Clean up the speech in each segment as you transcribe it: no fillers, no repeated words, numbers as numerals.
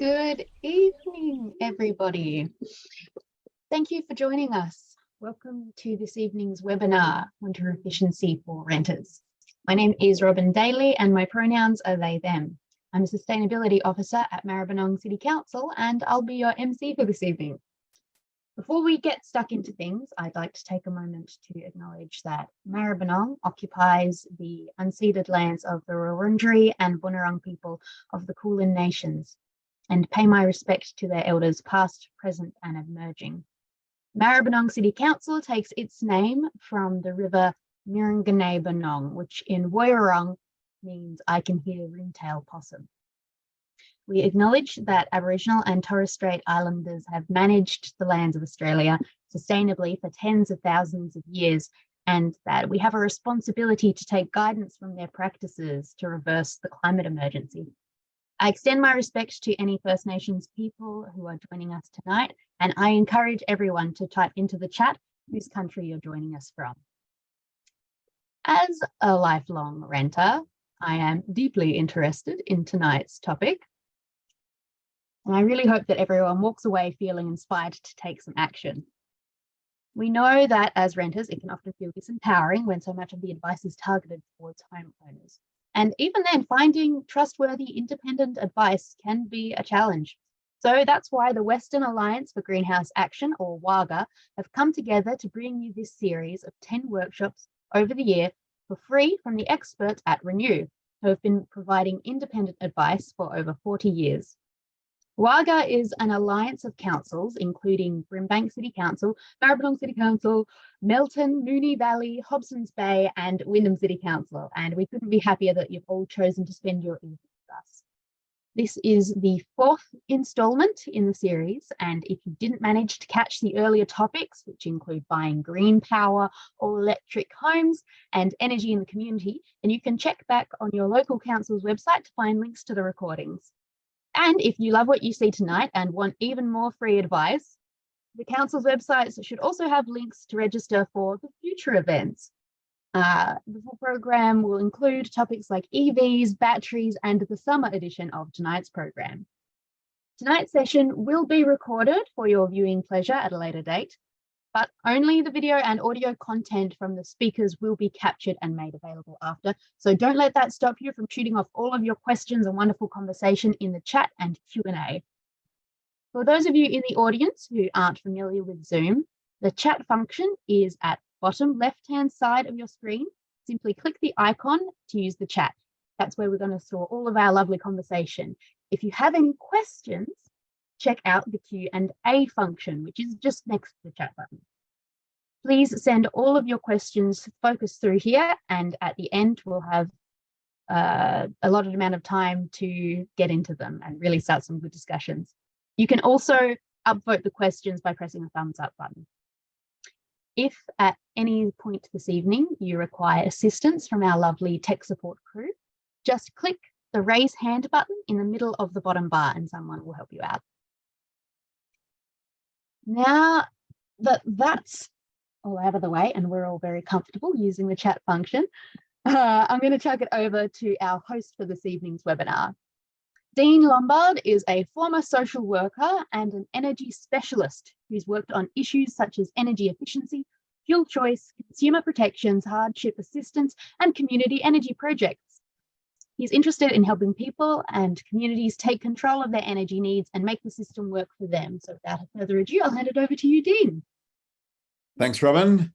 Good evening, everybody. Thank you for joining us. Welcome to this evening's webinar, Winter Efficiency for Renters. My name is Robin Daly and my pronouns are they, them. I'm a Sustainability Officer at Maribyrnong City Council and I'll be your MC for this evening. Before we get stuck into things, I'd like to take a moment to acknowledge that Maribyrnong occupies the unceded lands of the Wurundjeri and Bunurong people of the Kulin Nations, and pay my respect to their elders past, present and emerging. Maribyrnong City Council takes its name from the river Maribyrnong, which in Woiwurrung means I can hear ringtail possum. We acknowledge that Aboriginal and Torres Strait Islanders have managed the lands of Australia sustainably for tens of thousands of years, and that we have a responsibility to take guidance from their practices to reverse the climate emergency. I extend my respect to any First Nations people who are joining us tonight, and I encourage everyone to type into the chat whose country you're joining us from. As a lifelong renter, I am deeply interested in tonight's topic, and I really hope that everyone walks away feeling inspired to take some action. We know that as renters, it can often feel disempowering when so much of the advice is targeted towards homeowners. And even then, finding trustworthy independent advice can be a challenge. So that's why the Western Alliance for Greenhouse Action, or WAGA, have come together to bring you this series of 10 workshops over the year for free from the experts at Renew, who have been providing independent advice for over 40 years. WAGA is an alliance of councils, including Brimbank City Council, Maribyrnong City Council, Melton, Moonee Valley, Hobsons Bay, and Wyndham City Council. And we couldn't be happier that you've all chosen to spend your evening with us. This is the 4th installment in the series. And if you didn't manage to catch the earlier topics, which include buying green power, all electric homes, and energy in the community, then you can check back on your local council's website to find links to the recordings. And if you love what you see tonight and want even more free advice, the council's websites should also have links to register for the future events. The full program will include topics like EVs, batteries, and the summer edition of tonight's program. Tonight's session will be recorded for your viewing pleasure at a later date, but only the video and audio content from the speakers will be captured and made available after. So don't let that stop you from shooting off all of your questions and wonderful conversation in the chat and Q&A. For those of you in the audience who aren't familiar with Zoom, the chat function is at bottom left-hand side of your screen. Simply click the icon to use the chat. That's where we're going to store all of our lovely conversation. If you have any questions, check out the Q&A function, which is just next to the chat button. Please send all of your questions focused through here, and at the end, we'll have a allotted amount of time to get into them and really start some good discussions. You can also upvote the questions by pressing the thumbs up button. If at any point this evening you require assistance from our lovely tech support crew, just click the raise hand button in the middle of the bottom bar and someone will help you out. Now that that's all out of the way and we're all very comfortable using the chat function, I'm going to chuck it over to our host for this evening's webinar. Dean Lombard is a former social worker and an energy specialist who's worked on issues such as energy efficiency, fuel choice, consumer protections, hardship assistance, and community energy projects. He's interested in helping people and communities take control of their energy needs and make the system work for them. So without further ado, I'll hand it over to you, Dean. Thanks, Robin.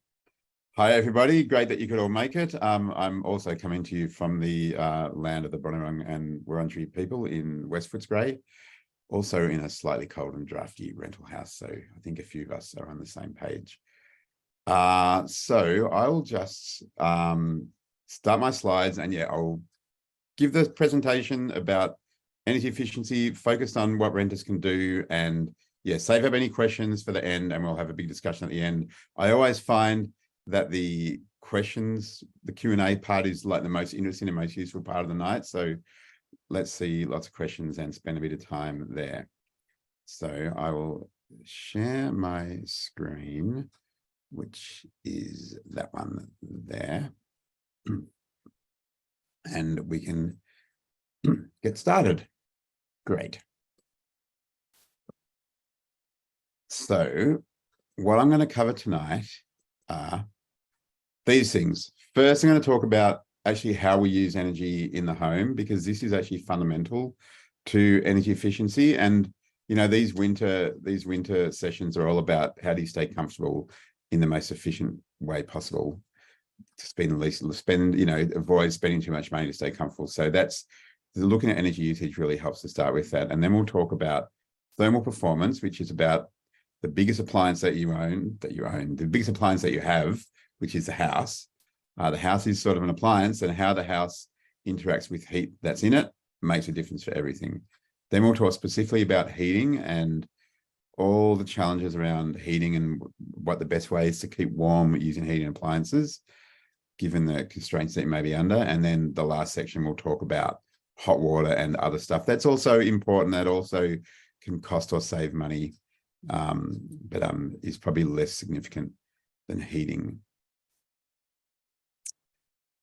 Hi, everybody. Great that you could all make it. I'm also coming to you from the land of the Bunurong and Wurundjeri people in West Footscray, also in a slightly cold and drafty rental house. So I think a few of us are on the same page. So I'll just start my slides and I'll give the presentation about energy efficiency, focused on what renters can do, and save up any questions for the end, and we'll have a big discussion at the end. I always find that the questions, the Q&A part is like the most interesting and most useful part of the night. So let's see lots of questions and spend a bit of time there. So I will share my screen, which is that one there. And we can get started. Great. So what I'm going to cover tonight are these things. First, I'm going to talk about actually how we use energy in the home, because this is actually fundamental to energy efficiency. And, you know, these winter sessions are all about how do you stay comfortable in the most efficient way possible to avoid spending too much money to stay comfortable. So that's looking at energy usage really helps to start with that. And then we'll talk about thermal performance, which is about the biggest appliance that you own, the biggest appliance that you have, which is the house. The house is sort of an appliance, and how the house interacts with heat that's in it makes a difference for everything. Then we'll talk specifically about heating and all the challenges around heating and what the best way is to keep warm using heating appliances, given the constraints that you may be under. And then the last section we'll talk about hot water and other stuff that's also important, that also can cost or save money, but is probably less significant than heating.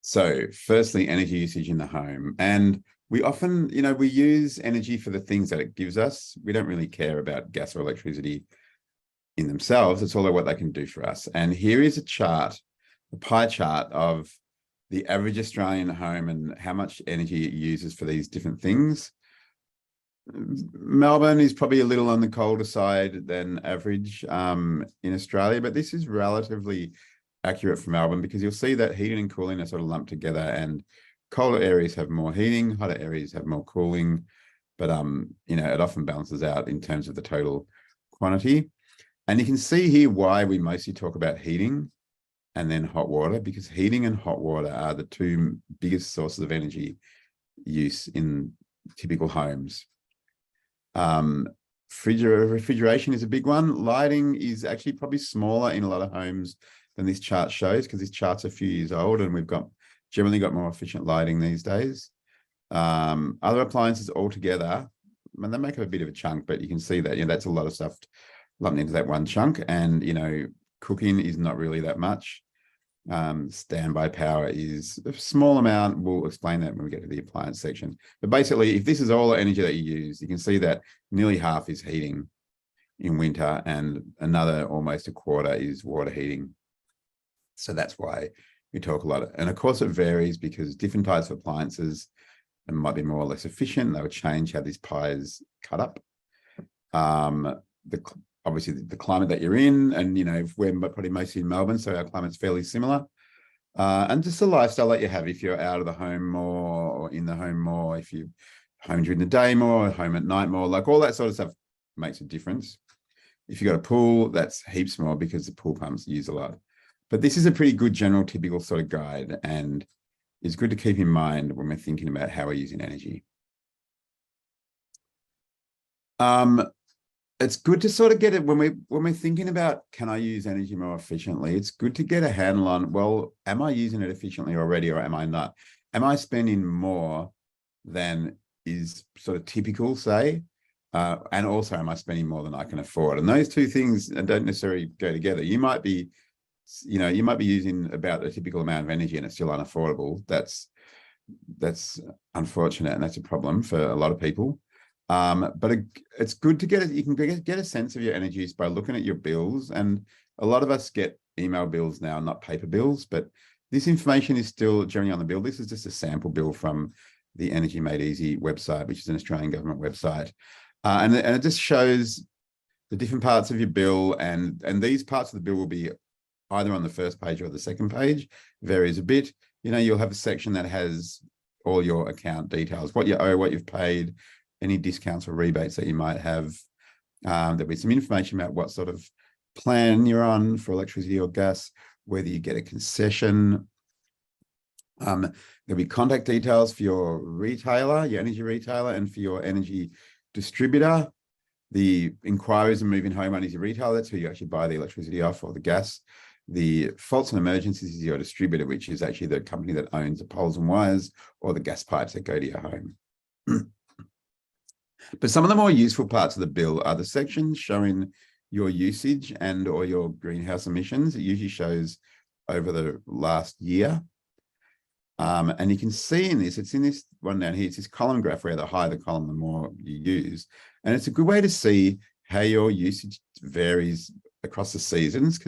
So firstly, energy usage in the home. And we often, we use energy for the things that it gives us. We don't really care about gas or electricity in themselves. It's all about what they can do for us. And here is a chart, a pie chart of the average Australian home and how much energy it uses for these different things. Melbourne is probably a little on the colder side than average in Australia, but this is relatively accurate for Melbourne, because you'll see that heating and cooling are sort of lumped together, and colder areas have more heating, hotter areas have more cooling, but it often balances out in terms of the total quantity. And you can see here why we mostly talk about heating and then hot water, because heating and hot water are the two biggest sources of energy use in typical homes. Refrigeration is a big one. Lighting is actually probably smaller in a lot of homes than this chart shows, because this chart's a few years old and we've generally got more efficient lighting these days. Other appliances altogether, they make up a bit of a chunk, but you can see that that's a lot of stuff lumped into that one chunk. And cooking is not really that much. Standby power is a small amount. We'll explain that when we get to the appliance section. But basically, if this is all the energy that you use, you can see that nearly half is heating in winter and another almost a quarter is water heating. So that's why we talk a lot. And of course, it varies because different types of appliances might be more or less efficient. They would change how this pie is cut up. Obviously, the climate that you're in, and we're probably mostly in Melbourne, so our climate's fairly similar. And just the lifestyle that you have, if you're out of the home more or in the home more, if you're home during the day more, home at night more, like all that sort of stuff makes a difference. If you've got a pool, that's heaps more because the pool pumps use a lot. But this is a pretty good general typical sort of guide, and it's good to keep in mind when we're thinking about how we're using energy. It's good to sort of get it when we're thinking about, can I use energy more efficiently? It's good to get a handle on, well, am I using it efficiently already or am I not? Am I spending more than is sort of typical, say? And also, am I spending more than I can afford? And those two things don't necessarily go together. You might be using about a typical amount of energy and it's still unaffordable. That's unfortunate, and that's a problem for a lot of people. But it's good to you can get a sense of your energy use by looking at your bills. And a lot of us get email bills now, not paper bills, but this information is still generally on the bill. This is just a sample bill from the Energy Made Easy website, which is an Australian government website. And it just shows the different parts of your bill, and these parts of the bill will be either on the first page or the second page, varies a bit. You'll have a section that has all your account details, what you owe, what you've paid, any discounts or rebates that you might have. There'll be some information about what sort of plan you're on for electricity or gas, whether you get a concession. There'll be contact details for your retailer, your energy retailer, and for your energy distributor. The inquiries and moving home on is your retailer. That's who you actually buy the electricity off, or the gas. The faults and emergencies is your distributor, which is actually the company that owns the poles and wires or the gas pipes that go to your home. But some of the more useful parts of the bill are the sections showing your usage and or your greenhouse emissions. It usually shows over the last year. And you can see in this, it's in this one down here, it's this column graph where the higher the column, the more you use. And it's a good way to see how your usage varies across the seasons,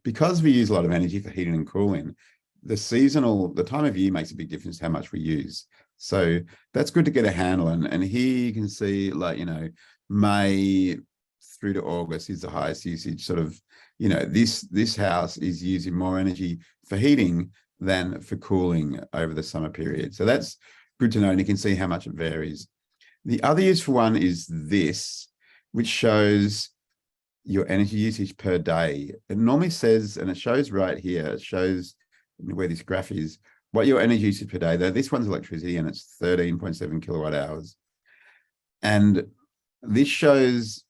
because we use a lot of energy for heating and cooling, the time of year makes a big difference how much we use. So that's good to get a handle on. And here you can see, like, May through to August is the highest usage. Sort of, this house is using more energy for heating than for cooling over the summer period. So that's good to know, and you can see how much it varies. The other useful one is this, which shows your energy usage per day. It normally says, and it shows right here, it shows where this graph is, what your energy usage per day, though this one's electricity and it's 13.7 kilowatt hours. And this shows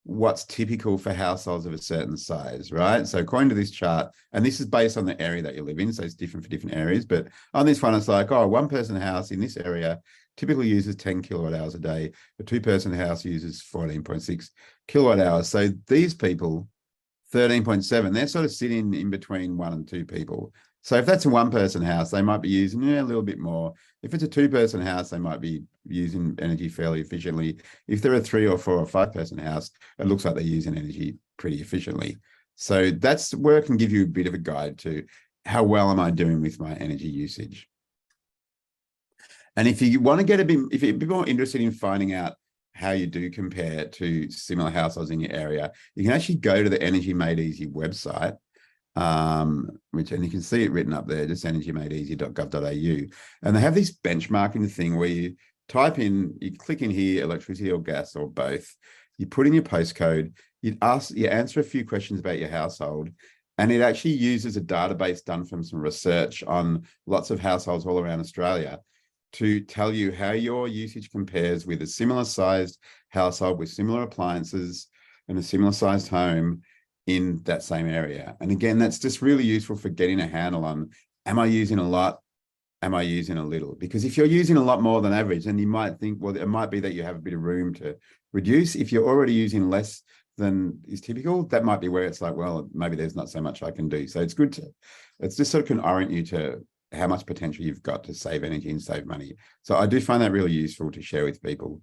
what's typical for households of a certain size, right? So according to this chart, and this is based on the area that you live in, so it's different for different areas, but on this one, it's like, oh, one person house in this area typically uses 10 kilowatt hours a day. A two-person house uses 14.6 kilowatt hours. So these people, 13.7, they're sort of sitting in between 1 and 2 people. So if that's a one-person house, they might be using a little bit more. If it's a two-person house, they might be using energy fairly efficiently. If they're a 3 or 4 or 5-person house, it looks like they're using energy pretty efficiently. So that's where it can give you a bit of a guide to how well am I doing with my energy usage. And if you want to get if you're a bit more interested in finding out how you do compare to similar households in your area, you can actually go to the Energy Made Easy website, and you can see it written up there, just energymadeeasy.gov.au. And they have this benchmarking thing where you type in, you click in here, electricity or gas or both, you put in your postcode, you answer a few questions about your household, and it actually uses a database done from some research on lots of households all around Australia to tell you how your usage compares with a similar sized household with similar appliances and a similar sized home in that same area. And again, that's just really useful for getting a handle on, am I using a lot? Am I using a little? Because if you're using a lot more than average, then you might think, well, it might be that you have a bit of room to reduce. If you're already using less than is typical, that might be where it's like, well, maybe there's not so much I can do. So it's good to, it's just sort of can orient you to how much potential you've got to save energy and save money. So I do find that really useful to share with people,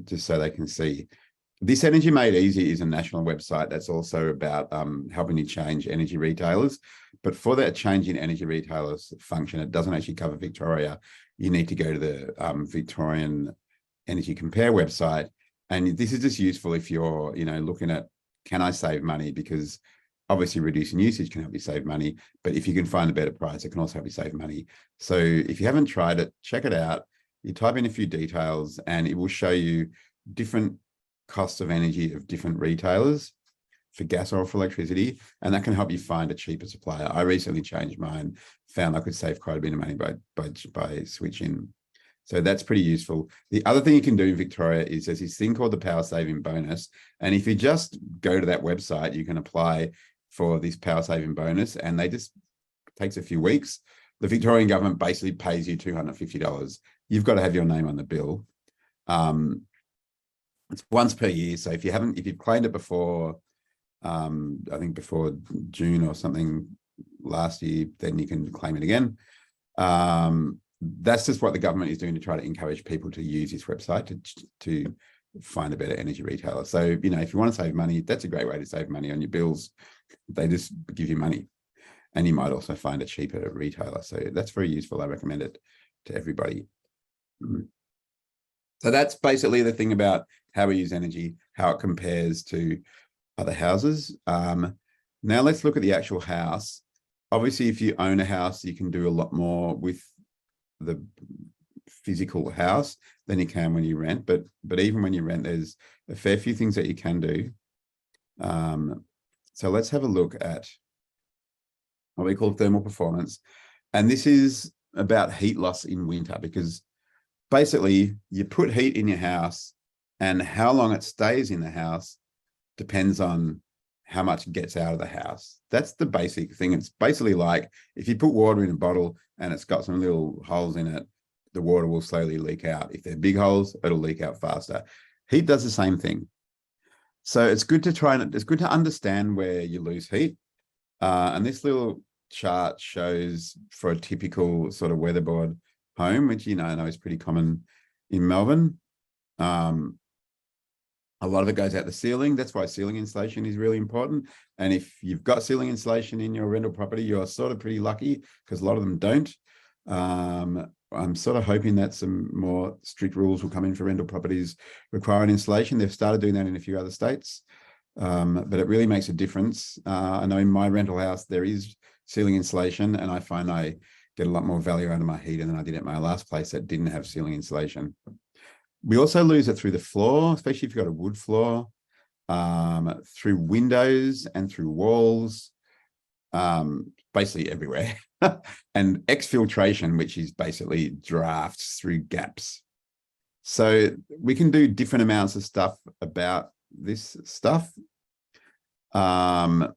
just so they can see. This Energy Made Easy is a national website that's also about helping you change energy retailers. But for that change in energy retailers function, it doesn't actually cover Victoria. You need to go to the Victorian Energy Compare website. And this is just useful if you're, looking at, can I save money? Because obviously reducing usage can help you save money, but if you can find a better price, it can also help you save money. So if you haven't tried it, check it out. You type in a few details and it will show you different costs of energy of different retailers for gas or for electricity, and that can help you find a cheaper supplier. I recently changed mine, found I could save quite a bit of money by switching. So that's pretty useful. The other thing you can do in Victoria is there's this thing called the power saving bonus. And if you just go to that website, you can apply for this power saving bonus, and they just takes a few weeks. The Victorian government basically pays you $250. You've got to have your name on the bill. It's once per year. So if you've claimed it before, I think before June or something last year, then you can claim it again. That's just what the government is doing to try to encourage people to use this website to find a better energy retailer. So, if you want to save money, that's a great way to save money on your bills. They just give you money, and you might also find a cheaper retailer. So that's very useful. I recommend it to everybody. So that's basically the thing about how we use energy, how it compares to other houses. Now let's look at the actual house. Obviously, if you own a house, you can do a lot more with the physical house than you can when you rent. But even when you rent, there's a fair few things that you can do. So let's have a look at what we call thermal performance. And this is about heat loss in winter, because basically you put heat in your house and how long it stays in the house depends on how much gets out of the house. That's the basic thing. It's basically like if you put water in a bottle and it's got some little holes in it, the water will slowly leak out. If they're big holes, it'll leak out faster. Heat does the same thing. So it's good to understand where you lose heat. And this little chart shows for a typical sort of weatherboard home, which I know is pretty common in Melbourne. A lot of it goes out the ceiling. That's why ceiling insulation is really important. And if you've got ceiling insulation in your rental property, you're sort of pretty lucky because a lot of them don't. I'm sort of hoping that some more strict rules will come in for rental properties requiring insulation. They've started doing that in a few other states, but it really makes a difference. I know in my rental house, there is ceiling insulation, and I find I get a lot more value out of my heater than I did at my last place that didn't have ceiling insulation. We also lose it through the floor, especially if you've got a wood floor, through windows and through walls, basically everywhere. And exfiltration, which is basically drafts through gaps. So we can do different amounts of stuff about this stuff. Like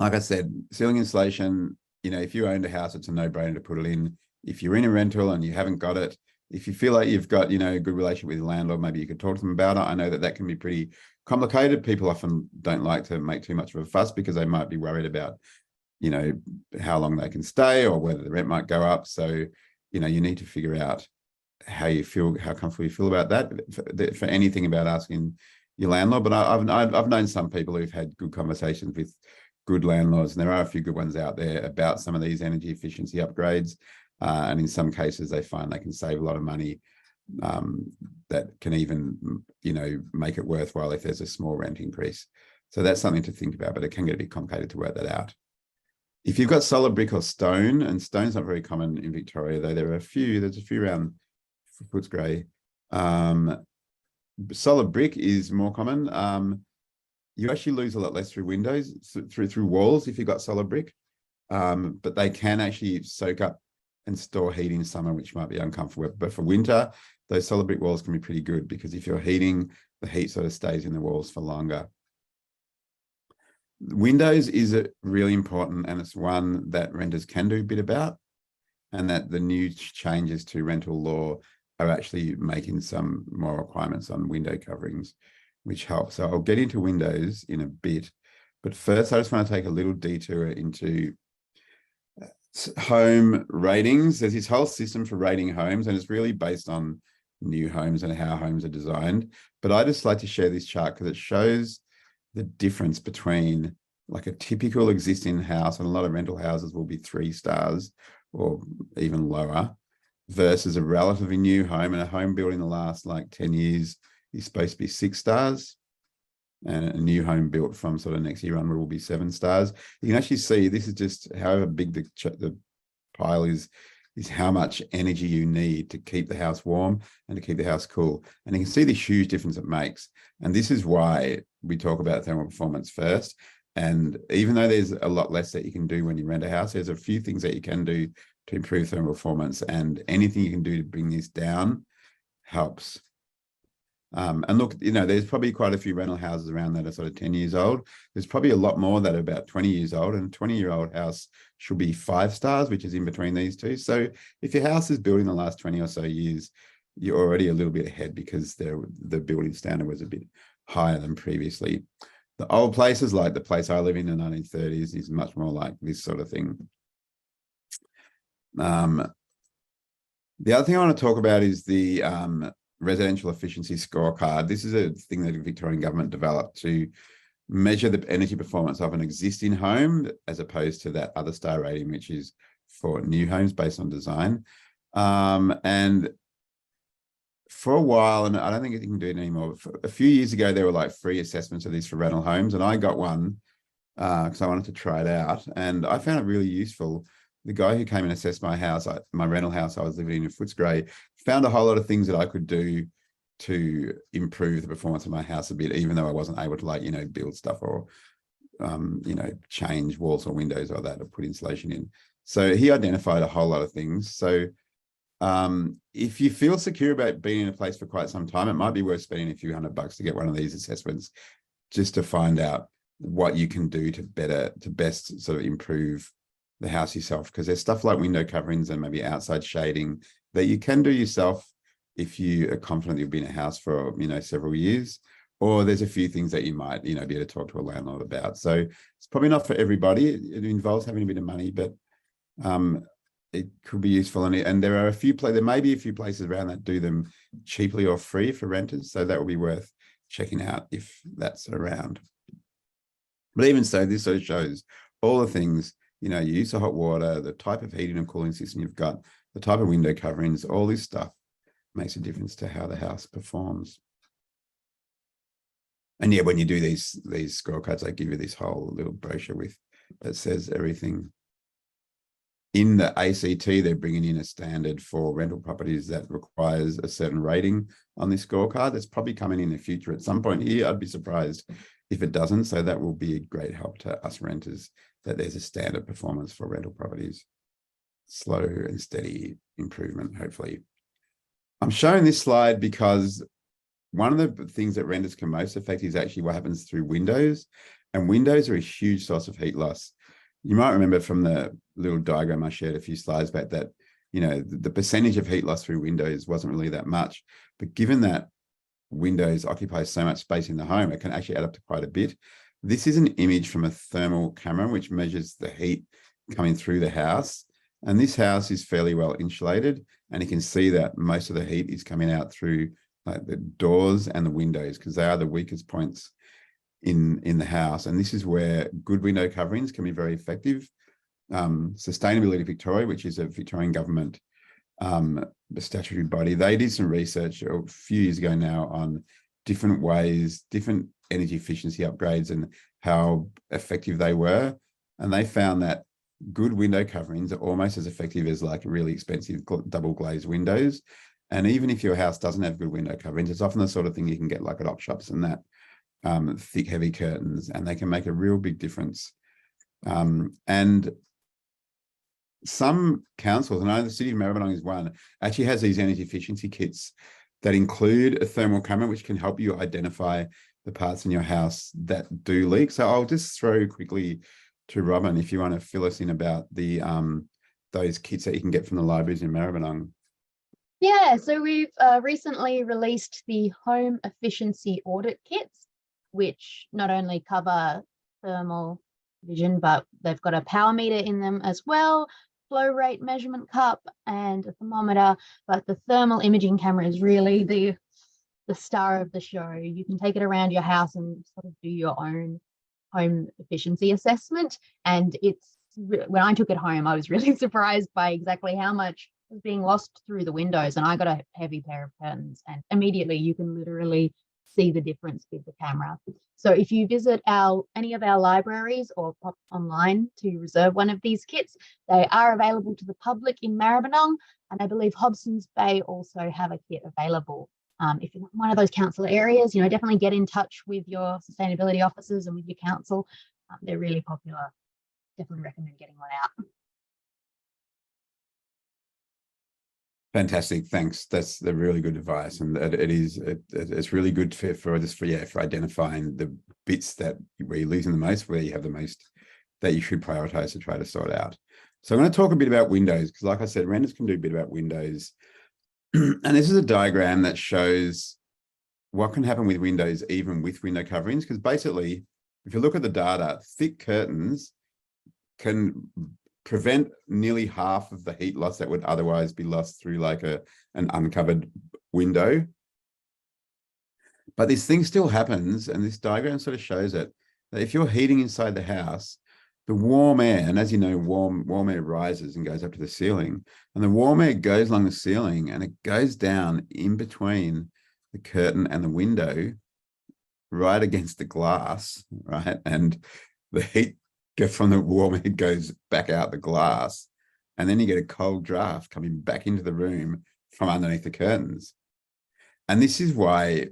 I said, ceiling insulation, you know, if you owned a house, it's a no-brainer to put it in. If you're in a rental and you haven't got it, if you feel like you've got, you know, a good relationship with the landlord, maybe you could talk to them about it. I know that that can be pretty complicated. People often don't like to make too much of a fuss because they might be worried about, you know, how long they can stay or whether the rent might go up. So, you know, you need to figure out how you feel, how comfortable you feel about that for anything about asking your landlord. But I've known some people who've had good conversations with good landlords, and there are a few good ones out there about some of these energy efficiency upgrades. And in some cases, they find they can save a lot of money that can even, you know, make it worthwhile if there's a small rent increase. So that's something to think about, but it can get a bit complicated to work that out. If you've got solid brick or stone, and stone's not very common in Victoria, though there's a few around Footscray. Solid brick is more common. You actually lose a lot less through windows, through walls if you've got solid brick, but they can actually soak up and store heat in summer, which might be uncomfortable. But for winter, those solid brick walls can be pretty good because if you're heating, the heat sort of stays in the walls for longer. Windows is really important, and it's one that renters can do a bit about, and that the new changes to rental law are actually making some more requirements on window coverings, which helps. So I'll get into windows in a bit, but first I just want to take a little detour into home ratings. There's this whole system for rating homes, and it's really based on new homes and how homes are designed. But I just like to share this chart because it shows the difference between like a typical existing house, and a lot of rental houses will be 3 stars or even lower, versus a relatively new home, and a home built in the last like 10 years is supposed to be 6 stars. And a new home built from sort of next year onward will be 7 stars. You can actually see this is just however big the pile is how much energy you need to keep the house warm and to keep the house cool. And you can see the huge difference it makes. And this is why we talk about thermal performance first. And even though there's a lot less that you can do when you rent a house, there's a few things that you can do to improve thermal performance, and anything you can do to bring this down helps. And look, you know, there's probably quite a few rental houses around that are sort of 10 years old. There's probably a lot more that are about 20 years old, and a 20-year-old house should be 5 stars, which is in between these two. So if your house is built in the last 20 or so years, you're already a little bit ahead because the building standard was a bit higher than previously. The old places, like the place I live in the 1930s, is much more like this sort of thing. The other thing I want to talk about is the residential efficiency scorecard. This is a thing that the Victorian government developed to measure the energy performance of an existing home, as opposed to that other star rating, which is for new homes based on design. And for a while, and I don't think you can do it anymore, a few years ago, there were like free assessments of this for rental homes, and I got one because I wanted to try it out, and I found it really useful. The guy who came and assessed my house, my rental house I was living in Footscray, found a whole lot of things that I could do to improve the performance of my house a bit, even though I wasn't able to, like, you know, build stuff or, you know, change walls or windows or that, or put insulation in. So he identified a whole lot of things. So if you feel secure about being in a place for quite some time, it might be worth spending a few $100 to get one of these assessments, just to find out what you can do to best sort of improve the house yourself, because there's stuff like window coverings and maybe outside shading that you can do yourself if you are confident you've been in a house for, you know, several years. Or there's a few things that you might, you know, be able to talk to a landlord about. So it's probably not for everybody. It involves having a bit of money, but it could be useful. And there are there may be a few places around that do them cheaply or free for renters. So that would be worth checking out if that's around. But even so, this sort of shows all the things, you know, your use of hot water, the type of heating and cooling system you've got, the type of window coverings, all this stuff makes a difference to how the house performs. And yeah, when you do these scorecards, I give you this whole little brochure that says everything. In the ACT, they're bringing in a standard for rental properties that requires a certain rating on this scorecard. That's probably coming in the future at some point here. I'd be surprised if it doesn't. So that will be a great help to us renters, that there's a standard performance for rental properties. Slow and steady improvement, hopefully. I'm showing this slide because one of the things that renters can most affect is actually what happens through windows. And windows are a huge source of heat loss. You might remember from the little diagram I shared a few slides back that, you know, the percentage of heat loss through windows wasn't really that much. But given that windows occupy so much space in the home, it can actually add up to quite a bit. This is an image from a thermal camera, which measures the heat coming through the house. And this house is fairly well insulated. And you can see that most of the heat is coming out through like the doors and the windows, because they are the weakest points in the house. And this is where good window coverings can be very effective. Sustainability Victoria, which is a Victorian government statutory body, they did some research a few years ago now on different ways, different energy efficiency upgrades and how effective they were. And they found that good window coverings are almost as effective as like really expensive double glazed windows. And even if your house doesn't have good window coverings, it's often the sort of thing you can get like at op shops and that, thick, heavy curtains, and they can make a real big difference. And some councils, and I know the City of Maribyrnong is one, actually has these energy efficiency kits that include a thermal camera, which can help you identify the parts in your house that do leak. So I'll just throw quickly to Robin if you want to fill us in about the those kits that you can get from the libraries in Maribyrnong. Yeah, so we've recently released the home efficiency audit kits, which not only cover thermal vision, but they've got a power meter in them as well, flow rate measurement cup and a thermometer. But the thermal imaging camera is really the star of the show. You can take it around your house and sort of do your own home efficiency assessment. And when I took it home, I was really surprised by exactly how much was being lost through the windows. And I got a heavy pair of curtains, and immediately you can literally see the difference with the camera. So if you visit any of our libraries or pop online to reserve one of these kits, they are available to the public in Maribyrnong, and I believe Hobsons Bay also have a kit available. If you're in one of those council areas, you know, definitely get in touch with your sustainability officers and with your council. They're really popular. Definitely recommend getting one out. Fantastic, thanks. That's the really good advice, and it's really good for identifying the bits that where you're losing the most, where you have the most that you should prioritize to try to sort out. So I'm going to talk a bit about windows, because like I said, renters can do a bit about windows. And this is a diagram that shows what can happen with windows, even with window coverings, because basically, if you look at the data, thick curtains can prevent nearly half of the heat loss that would otherwise be lost through like an uncovered window. But this thing still happens, and this diagram sort of shows it, that if you're heating inside the house, the warm air, and as you know, warm air rises and goes up to the ceiling, and the warm air goes along the ceiling and it goes down in between the curtain and the window, right against the glass, right? And the heat from the warm air goes back out the glass, and then you get a cold draft coming back into the room from underneath the curtains. And this is why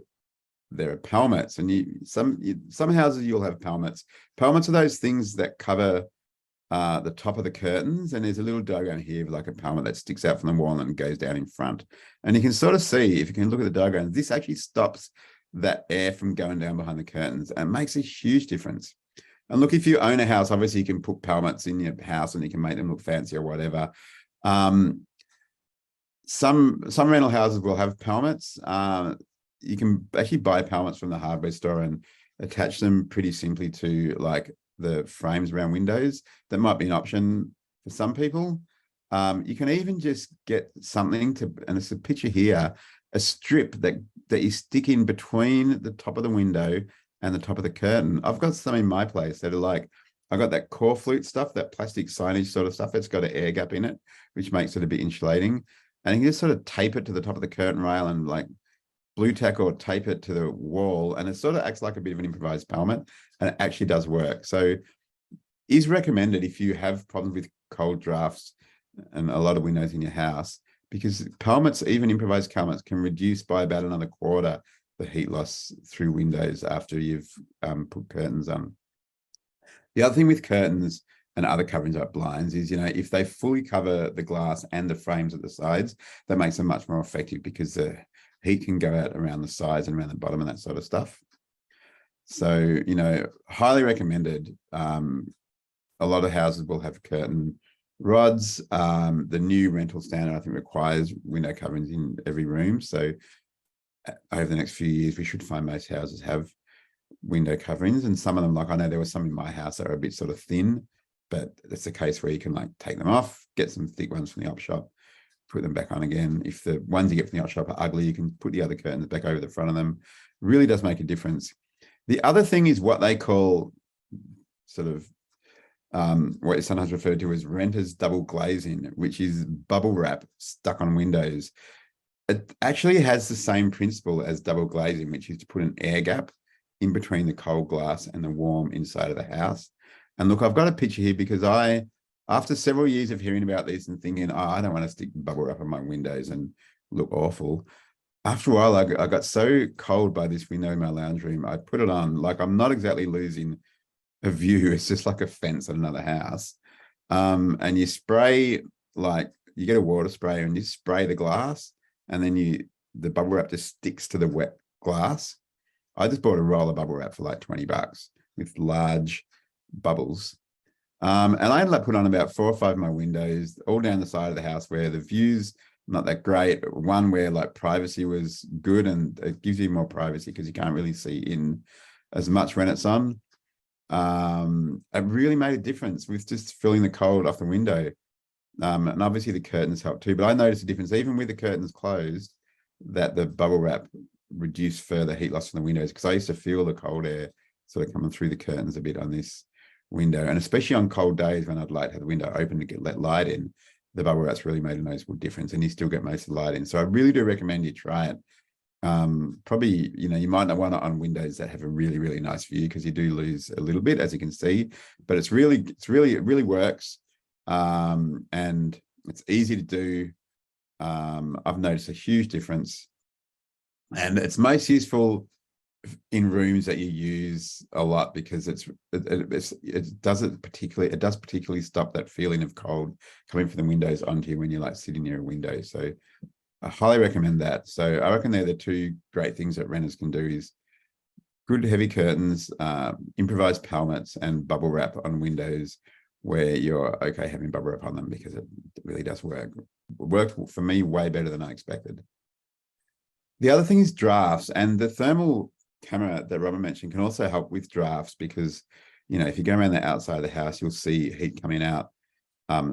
there are pelmets, and some houses you'll have pelmets. Pelmets are those things that cover the top of the curtains, and there's a little diagram here of like a pelmet that sticks out from the wall and goes down in front. And you can sort of see, if you can look at the diagram, this actually stops that air from going down behind the curtains, and makes a huge difference. And look, if you own a house, obviously you can put pelmets in your house and you can make them look fancy or whatever. Some rental houses will have pelmets. You can actually buy pelmets from the hardware store and attach them pretty simply to like the frames around windows. That might be an option for some people. You can even just get something to, and it's a picture here, a strip that you stick in between the top of the window and the top of the curtain. I've got some in my place that are like, I got that core flute stuff, that plastic signage sort of stuff. It's got an air gap in it, which makes it a bit insulating. And you can just sort of tape it to the top of the curtain rail and like blue tack or tape it to the wall. And it sort of acts like a bit of an improvised pelmet, and it actually does work. So is recommended if you have problems with cold drafts and a lot of windows in your house, because pelmets, even improvised pelmets, can reduce by about another quarter the heat loss through windows after you've put curtains on. The other thing with curtains and other coverings like blinds is, if they fully cover the glass and the frames at the sides, that makes them much more effective because the heat can go out around the sides and around the bottom and that sort of stuff. So, highly recommended. A lot of houses will have curtain rods. The new rental standard, I think, requires window coverings in every room. So over the next few years, we should find most houses have window coverings, and some of them, like I know there was some in my house that are a bit sort of thin, but it's a case where you can like take them off, get some thick ones from the op shop, put them back on again. If the ones you get from the op shop are ugly, you can put the other curtains back over the front of them. Really does make a difference. The other thing is what they call sort of what is sometimes referred to as renters double glazing, which is bubble wrap stuck on windows. It actually has the same principle as double glazing, which is to put an air gap in between the cold glass and the warm inside of the house. And look, I've got a picture here because after several years of hearing about this and thinking, I don't want to stick bubble wrap on my windows and look awful. After a while, I got so cold by this window in my lounge room, I put it on. Like, I'm not exactly losing a view. It's just like a fence at another house. And you spray, like, you get a water spray and you spray the glass, and then the bubble wrap just sticks to the wet glass. I just bought a roll of bubble wrap for like $20 with large bubbles. And I ended up putting on about 4 or 5 of my windows all down the side of the house where the view's not that great, but one where like privacy was good, and it gives you more privacy because you can't really see in as much when it's on. It really made a difference with just filling the cold off the window. And obviously the curtains help too, but I noticed a difference even with the curtains closed, that the bubble wrap reduced further heat loss from the windows, because I used to feel the cold air sort of coming through the curtains a bit on this window. And especially on cold days when I'd like to have the window open to let light in, the bubble wrap's really made a noticeable difference, and you still get most of the light in. So I really do recommend you try it. Probably, you might not want it on windows that have a really, really nice view, because you do lose a little bit, as you can see, but it really works. And it's easy to do. I've noticed a huge difference, and it's most useful in rooms that you use a lot, because it does particularly stop that feeling of cold coming from the windows onto you when you're like sitting near a window. So I highly recommend that. So I reckon they're the 2 great things that renters can do: is good heavy curtains, improvised pelmets, and bubble wrap on windows where you're okay having bubble wrap on them, because it really does work. It worked for me way better than I expected. The other thing is drafts, and the thermal camera that Robert mentioned can also help with drafts, because if you go around the outside of the house, you'll see heat coming out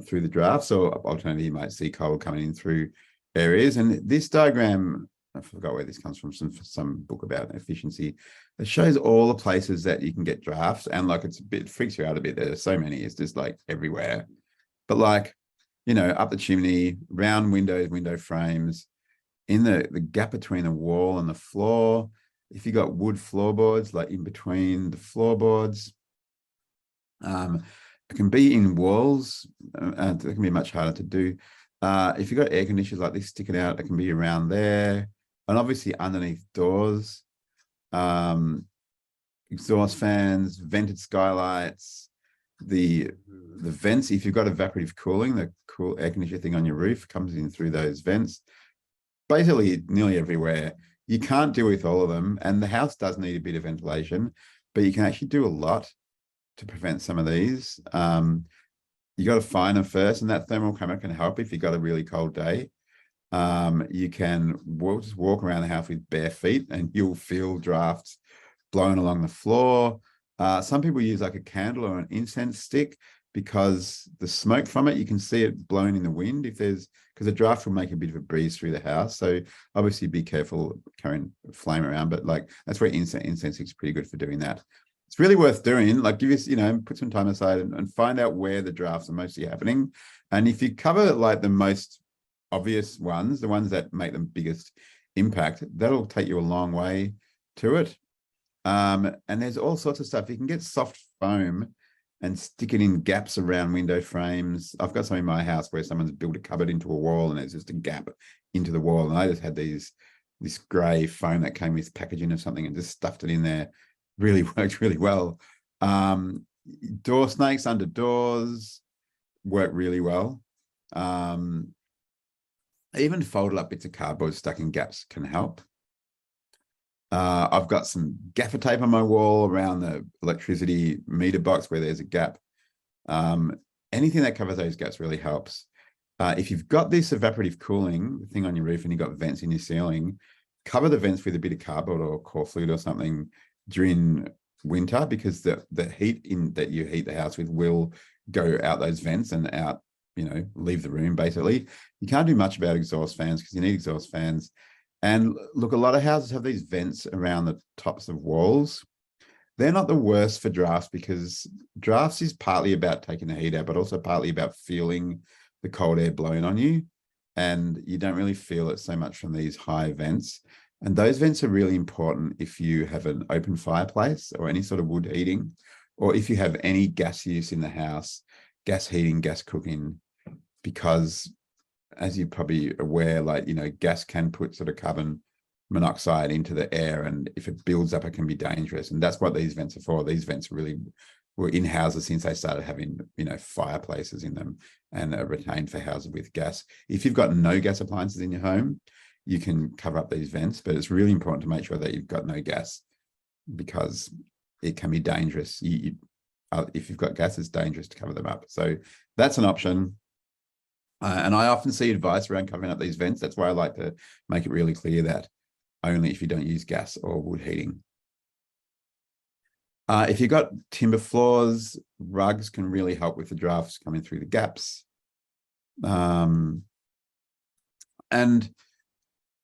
through the drafts, or alternatively you might see cold coming in through areas. And this diagram, I forgot where this comes from some book about efficiency. It shows all the places that you can get drafts, and like it freaks you out a bit. There's so many, it's just like everywhere. But like, up the chimney, round windows, window frames, in the gap between the wall and the floor. If you got wood floorboards, like in between the floorboards, it can be in walls, and it can be much harder to do. If you've got air conditioners like this sticking out, it can be around there, and obviously underneath doors, exhaust fans, vented skylights, the vents. If you've got evaporative cooling, the cool air conditioner thing on your roof comes in through those vents. Basically, nearly everywhere. You can't deal with all of them, and the house does need a bit of ventilation, but you can actually do a lot to prevent some of these. You got to find them first, and that thermal camera can help if you've got a really cold day. You can just walk around the house with bare feet, and you'll feel drafts blowing along the floor. Some people use like a candle or an incense stick, because the smoke from it, you can see it blowing in the wind because a draft will make a bit of a breeze through the house. So obviously be careful carrying flame around, but like that's where incense is pretty good for doing that. It's really worth doing. Like give us, put some time aside and find out where the drafts are mostly happening. And if you cover like the most obvious ones, the ones that make the biggest impact, that'll take you a long way to it. And there's all sorts of stuff. You can get soft foam and stick it in gaps around window frames. I've got some in my house where someone's built a cupboard into a wall and there's just a gap into the wall. And I just had this grey foam that came with packaging or something and just stuffed it in there. Really worked really well. Door snakes under doors work really well. Even folded up bits of cardboard stuck in gaps can help. I've got some gaffer tape on my wall around the electricity meter box where there's a gap. Anything that covers those gaps really helps. If you've got this evaporative cooling thing on your roof and you've got vents in your ceiling, cover the vents with a bit of cardboard or core fluid or something during winter, because the heat that you heat the house with will go out those vents and out, leave the room basically. You can't do much about exhaust fans because you need exhaust fans. And look, a lot of houses have these vents around the tops of walls. They're not the worst for drafts because drafts is partly about taking the heat out, but also partly about feeling the cold air blowing on you. And you don't really feel it so much from these high vents. And those vents are really important if you have an open fireplace or any sort of wood heating, or if you have any gas use in the house, gas heating, gas cooking, because as you're probably aware, gas can put sort of carbon monoxide into the air, and if it builds up, it can be dangerous. And that's what these vents are for. These vents really were in houses since they started having, fireplaces in them, and are retained for houses with gas. If you've got no gas appliances in your home, you can cover up these vents, but it's really important to make sure that you've got no gas because it can be dangerous. If you've got gas, it's dangerous to cover them up. So that's an option. And I often see advice around covering up these vents. That's why I like to make it really clear that only if you don't use gas or wood heating. If you've got timber floors, rugs can really help with the drafts coming through the gaps. And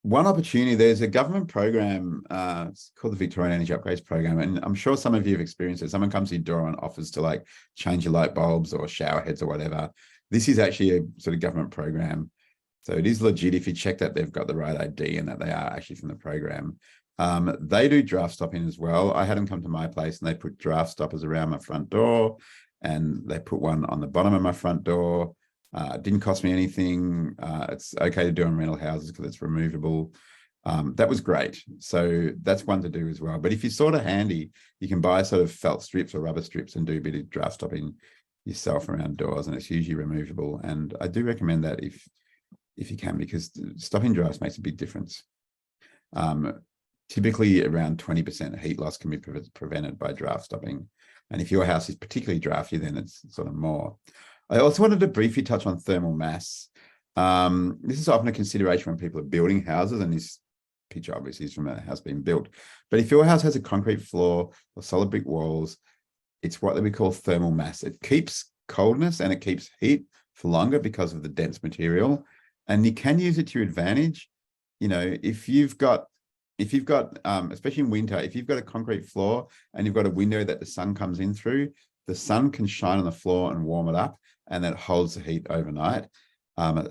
one opportunity, there's a government program, it's called the Victorian Energy Upgrades Program, and I'm sure some of you have experienced it. Someone comes to your door and offers to change your light bulbs or shower heads or whatever. This is actually a sort of government program. So it is legit if you check that they've got the right ID and that they are actually from the program. They do draft stopping as well. I had them come to my place and they put draft stoppers around my front door, and they put one on the bottom of my front door. It didn't cost me anything. It's okay to do in rental houses because it's removable. That was great. So that's one to do as well. But if you're sort of handy, you can buy sort of felt strips or rubber strips and do a bit of draft stopping yourself around doors, and it's usually removable. And I do recommend that if you can, because stopping drafts makes a big difference. Typically around 20% heat loss can be prevented by draft stopping. And if your house is particularly drafty, then it's sort of more. I also wanted to briefly touch on thermal mass. This is often a consideration when people are building houses, and this picture obviously is from a house being built. But if your house has a concrete floor or solid brick walls, it's what we call thermal mass. It keeps coldness and it keeps heat for longer because of the dense material. And you can use it to your advantage. If you've got, especially in winter, if you've got a concrete floor and you've got a window that the sun comes in through, the sun can shine on the floor and warm it up, and that holds the heat overnight.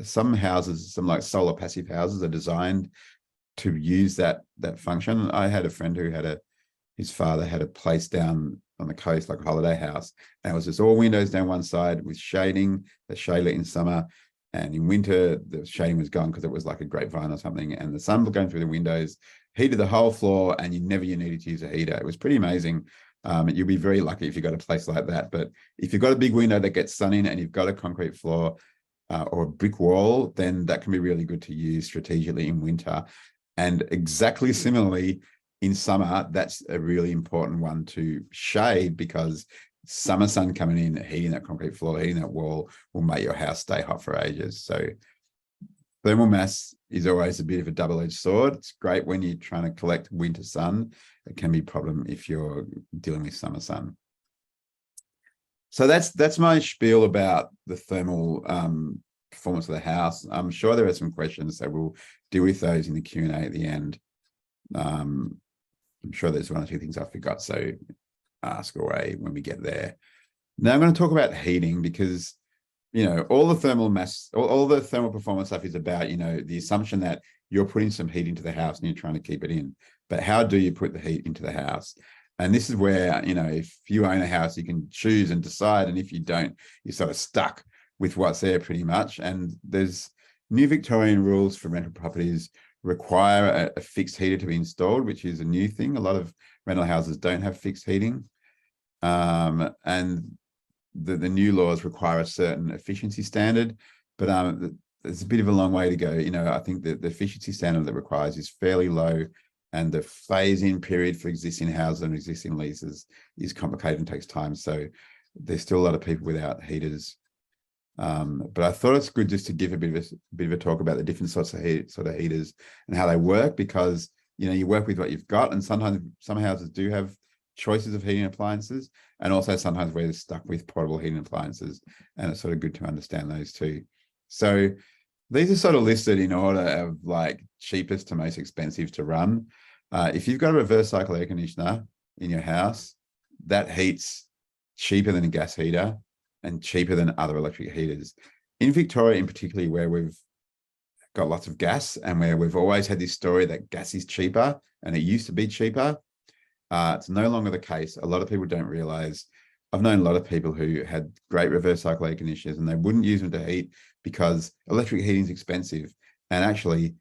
Some houses, some solar passive houses, are designed to use that function. I had a friend who his father had a place down on the coast, like a holiday house, and it was just all windows down one side with shading, the shade lit in summer, and in winter the shading was gone because it was like a grapevine or something, and the sun was going through the windows, heated the whole floor, and you needed to use a heater. It was pretty amazing. You'll be very lucky if you've got a place like that. But if you've got a big window that gets sun in and you've got a concrete floor or a brick wall, then that can be really good to use strategically in winter. And exactly similarly, in summer, that's a really important one to shade, because summer sun coming in, heating that concrete floor, heating that wall will make your house stay hot for ages. So thermal mass is always a bit of a double-edged sword. It's great when you're trying to collect winter sun. It can be a problem if you're dealing with summer sun. So that's my spiel about the thermal performance of the house. I'm sure there are some questions, so we'll deal with those in the Q&A at the end. I'm sure there's one or two things I forgot, so ask away when we get there. Now I'm going to talk about heating because, you know, all the thermal performance stuff is about, you know, the assumption that you're putting some heat into the house and you're trying to keep it in. But how do you put the heat into the house? And this is where, you know, if you own a house, you can choose and decide. And if you don't, you're sort of stuck with what's there pretty much. And there's new Victorian rules for rental properties require a fixed heater to be installed, which is a new thing. A lot of rental houses don't have fixed heating. And the new laws require a certain efficiency standard, but there's a bit of a long way to go. You know, I think that the efficiency standard that requires is fairly low, and the phase-in period for existing houses and existing leases is complicated and takes time. So there's still a lot of people without heaters. But I thought it's good just to give a bit of a talk about the different sorts of heaters and how they work, because, you know, you work with what you've got, and sometimes some houses do have choices of heating appliances, and also sometimes we're stuck with portable heating appliances, and it's sort of good to understand those too. So these are sort of listed in order of like cheapest to most expensive to run. If you've got a reverse cycle air conditioner in your house, that heats cheaper than a gas heater and cheaper than other electric heaters. In Victoria, in particular, where we've got lots of gas and where we've always had this story that gas is cheaper, and it used to be cheaper, it's no longer the case. A lot of people don't realize. I've known a lot of people who had great reverse cycle air conditioners and they wouldn't use them to heat because electric heating is expensive. And actually,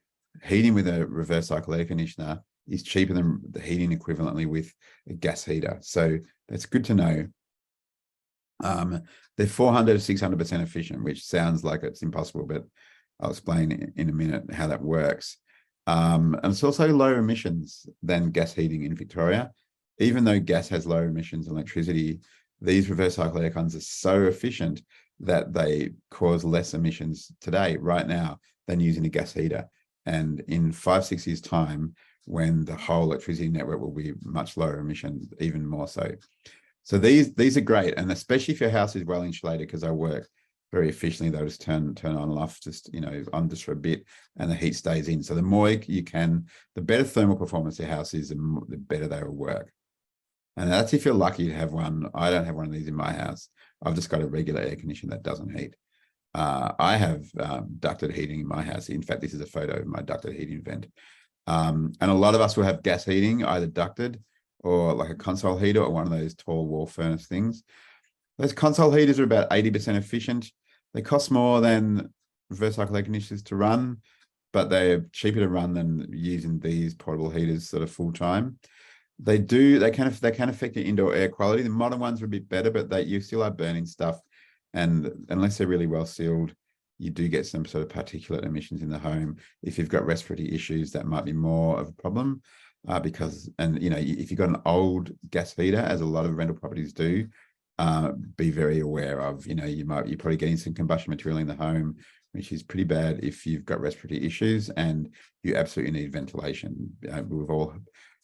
heating with a reverse cycle air conditioner is cheaper than the heating equivalently with a gas heater. So that's good to know. They're 400 to 600% efficient, which sounds like it's impossible, but I'll explain in a minute how that works. And it's also lower emissions than gas heating in Victoria. Even though gas has lower emissions than electricity, these reverse cycle air cons are so efficient that they cause less emissions today, right now, than using a gas heater. And in 5-6 years' time, when the whole electricity network will be much lower emission, even more so. So these are great, and especially if your house is well insulated, because I work very efficiently, they'll just turn on and off, just, you know, on just for a bit, and the heat stays in. So the more you can, the better thermal performance your house is, the better they will work. And that's if you're lucky to have one. I don't have one of these in my house. I've just got a regular air conditioner that doesn't heat. I have ducted heating in my house. In fact, this is a photo of my ducted heating vent. And a lot of us will have gas heating, either ducted or like a console heater or one of those tall wall furnace things. Those console heaters are about 80% efficient. They cost more than reverse cycle air conditioners to run, but they're cheaper to run than using these portable heaters sort of full time. They can affect your indoor air quality. The modern ones are a bit better, but you still are burning stuff. And unless they're really well sealed, you do get some sort of particulate emissions in the home. If you've got respiratory issues, that might be more of a problem. Because you know, if you've got an old gas heater, as a lot of rental properties do, be very aware of, you know, you're probably getting some combustion material in the home, which is pretty bad if you've got respiratory issues, and you absolutely need ventilation. We've all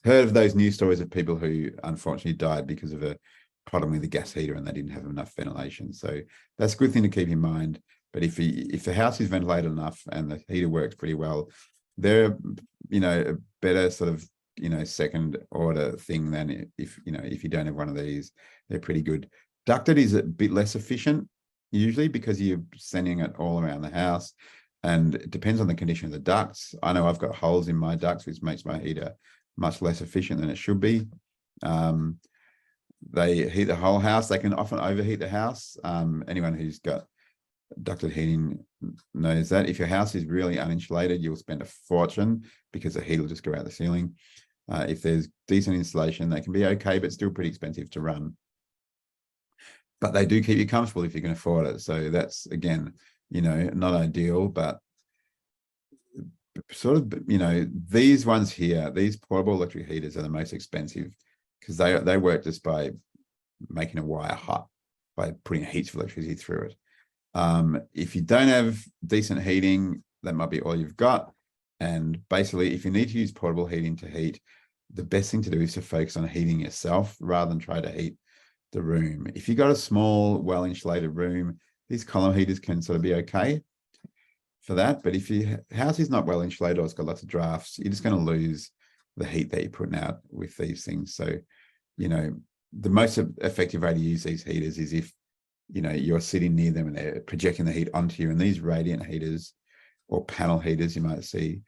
heard of those news stories of people who unfortunately died because of a problem with the gas heater and they didn't have enough ventilation. So that's a good thing to keep in mind. But if the house is ventilated enough and the heater works pretty well, they're, you know, a better sort of, you know, second order thing than if you don't have one of these. They're pretty good. Ducted is a bit less efficient usually because you're sending it all around the house, and it depends on the condition of the ducts. I know I've got holes in my ducts, which makes my heater much less efficient than it should be. They heat the whole house. They can often overheat the house. Anyone who's got ducted heating knows that. If your house is really uninsulated, you'll spend a fortune because the heat will just go out the ceiling. If there's decent insulation, they can be okay, but still pretty expensive to run. But they do keep you comfortable if you can afford it. So that's, again, you know, not ideal, but sort of, you know, these ones here, these portable electric heaters are the most expensive because they work just by making a wire hot, by putting heat of electricity through it. If you don't have decent heating, that might be all you've got. And basically, if you need to use portable heating to heat, the best thing to do is to focus on heating yourself rather than try to heat the room. If you've got a small, well-insulated room, these column heaters can sort of be okay for that. But if your house is not well insulated or it's got lots of drafts, you're just going to lose the heat that you're putting out with these things. So, you know, the most effective way to use these heaters is if, you know, you're sitting near them and they're projecting the heat onto you. And these radiant heaters or panel heaters you might see,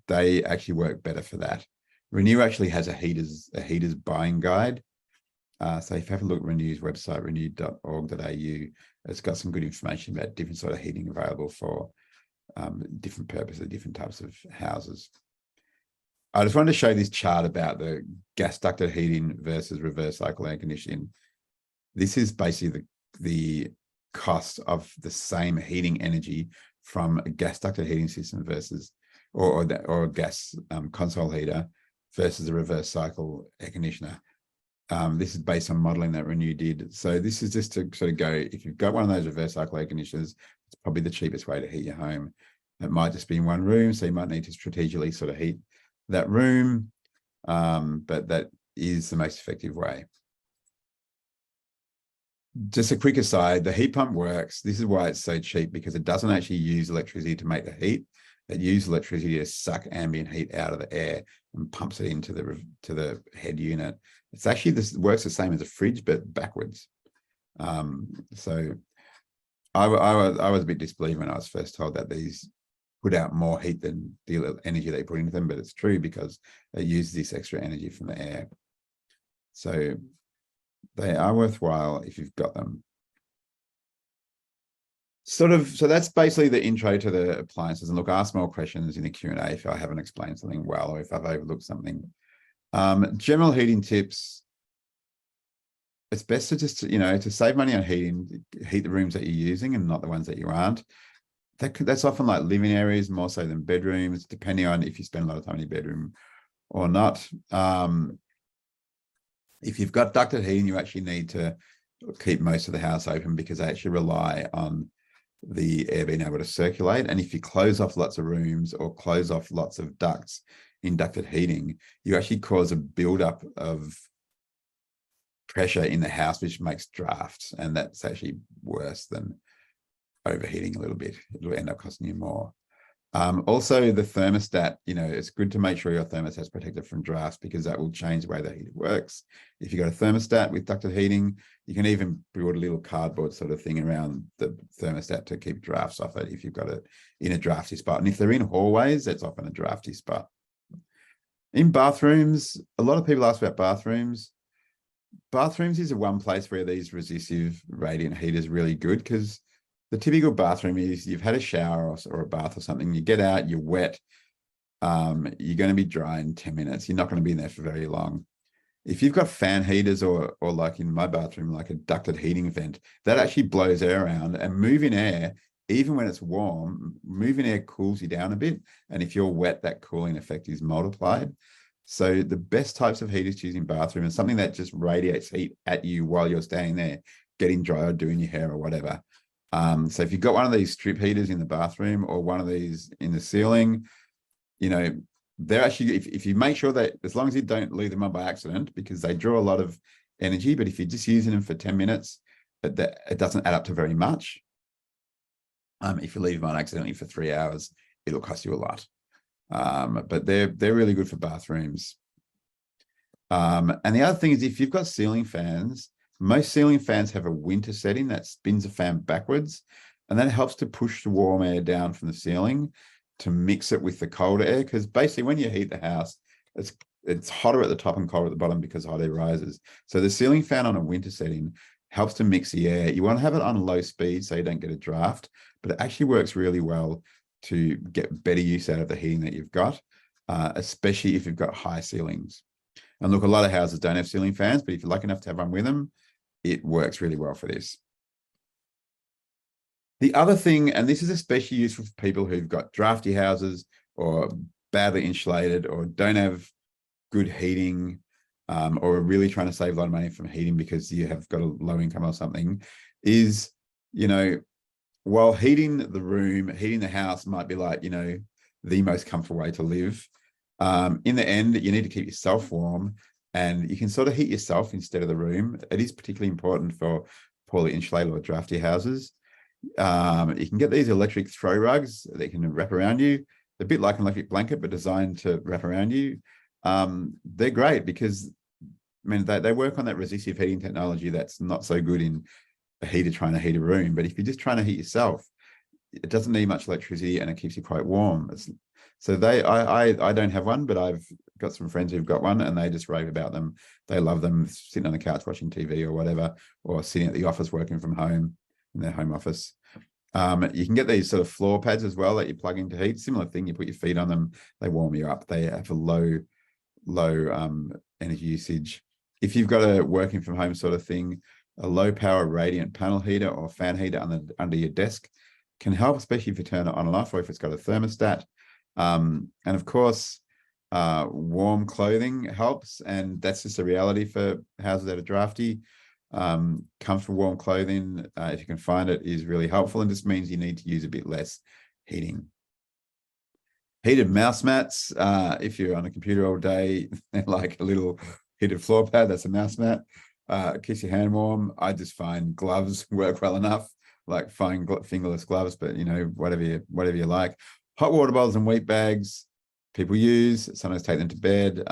they actually work better for that. Renew actually has a heaters buying guide. So if you have a look at Renew's website, renew.org.au, it's got some good information about different sort of heating available for different purposes, different types of houses. I just wanted to show this chart about the gas ducted heating versus reverse cycle air conditioning. This is basically the cost of the same heating energy from a gas ducted heating system versus, or a gas console heater versus a reverse cycle air conditioner. This is based on modeling that Renew did. So this is just to sort of go, if you've got one of those reverse cycle air conditioners, it's probably the cheapest way to heat your home. It might just be in one room, so you might need to strategically sort of heat that room, but that is the most effective way. Just a quick aside, the heat pump works. This is why it's so cheap, because it doesn't actually use electricity to make the heat. It uses electricity to suck ambient heat out of the air and pumps it into the head unit. It's actually, this works the same as a fridge, but backwards. So I was a bit disbelieved when I was first told that these put out more heat than the energy they put into them, but it's true because it uses this extra energy from the air. So they are worthwhile if you've got them. So that's basically the intro to the appliances. And look, ask more questions in the Q&A if I haven't explained something well, or if I've overlooked something. General heating tips. It's best to just, you know, to save money on heating, heat the rooms that you're using and not the ones that you aren't. That's often like living areas more so than bedrooms, depending on if you spend a lot of time in your bedroom or not. If you've got ducted heating, you actually need to keep most of the house open because they actually rely on the air being able to circulate. And if you close off lots of rooms or close off lots of ducts in ducted heating, you actually cause a buildup of pressure in the house, which makes drafts. And that's actually worse than overheating a little bit. It'll end up costing you more. Also, the thermostat, you know, it's good to make sure your thermostat's protected from drafts because that will change the way the heater works. If you've got a thermostat with ducted heating, you can even build a little cardboard sort of thing around the thermostat to keep drafts off it if you've got it in a drafty spot. And if they're in hallways, that's often a drafty spot. In bathrooms, a lot of people ask about bathrooms. Bathrooms is the one place where these resistive radiant heaters are really good because the typical bathroom is you've had a shower or a bath or something, you get out, you're wet, you're going to be dry in 10 minutes. You're not going to be in there for very long. If you've got fan heaters or like in my bathroom, like a ducted heating vent, that actually blows air around, and moving air, even when it's warm, moving air cools you down a bit. And if you're wet, that cooling effect is multiplied. So the best types of heaters to use in bathroom is something that just radiates heat at you while you're standing there, getting dry or doing your hair or whatever. So if you've got one of these strip heaters in the bathroom or one of these in the ceiling, you know, they're actually, if you make sure that, as long as you don't leave them on by accident, because they draw a lot of energy, but if you're just using them for 10 minutes, it doesn't add up to very much. If you leave them on accidentally for 3 hours, it'll cost you a lot. But they're really good for bathrooms. And the other thing is, if you've got ceiling fans, most ceiling fans have a winter setting that spins a fan backwards, and that helps to push the warm air down from the ceiling to mix it with the colder air. Because basically when you heat the house, it's hotter at the top and colder at the bottom because hot air rises. So the ceiling fan on a winter setting helps to mix the air. You want to have it on low speed so you don't get a draft, but it actually works really well to get better use out of the heating that you've got, especially if you've got high ceilings. And look, a lot of houses don't have ceiling fans, but if you're lucky enough to have one with them, it works really well for this. The other thing, and this is especially useful for people who've got drafty houses or badly insulated or don't have good heating, or are really trying to save a lot of money from heating because you have got a low income or something, is, you know, while heating the room, heating the house might be like, you know, the most comfortable way to live. In the end, you need to keep yourself warm. and you can sort of heat yourself instead of the room. It is particularly important for poorly insulated or drafty houses. You can get these electric throw rugs that can wrap around you, a bit like an electric blanket, but designed to wrap around you. They're great because, I mean, they work on that resistive heating technology that's not so good in a heater trying to heat a room. But if you're just trying to heat yourself, it doesn't need much electricity and it keeps you quite warm. I don't have one, but I've got some friends who've got one and they just rave about them. They love them, sitting on the couch watching TV or whatever, or sitting at the office working from home in their home office. You can get these sort of floor pads as well that you plug into heat. Similar thing, you put your feet on them, they warm you up. They have a low energy usage. If you've got a working from home sort of thing, a low power radiant panel heater or fan heater under your desk can help, especially if you turn it on and off, or if it's got a thermostat. And of course, warm clothing helps, and that's just a reality for houses that are drafty. Comfortable warm clothing, if you can find it, is really helpful, and just means you need to use a bit less heating. Heated mouse mats, if you're on a computer all day, like a little heated floor pad, that's a mouse mat. Keeps your hand warm. I just find gloves work well enough, like fine fingerless gloves, but you know, whatever you like. Hot water bottles and wheat bags, people use, sometimes take them to bed.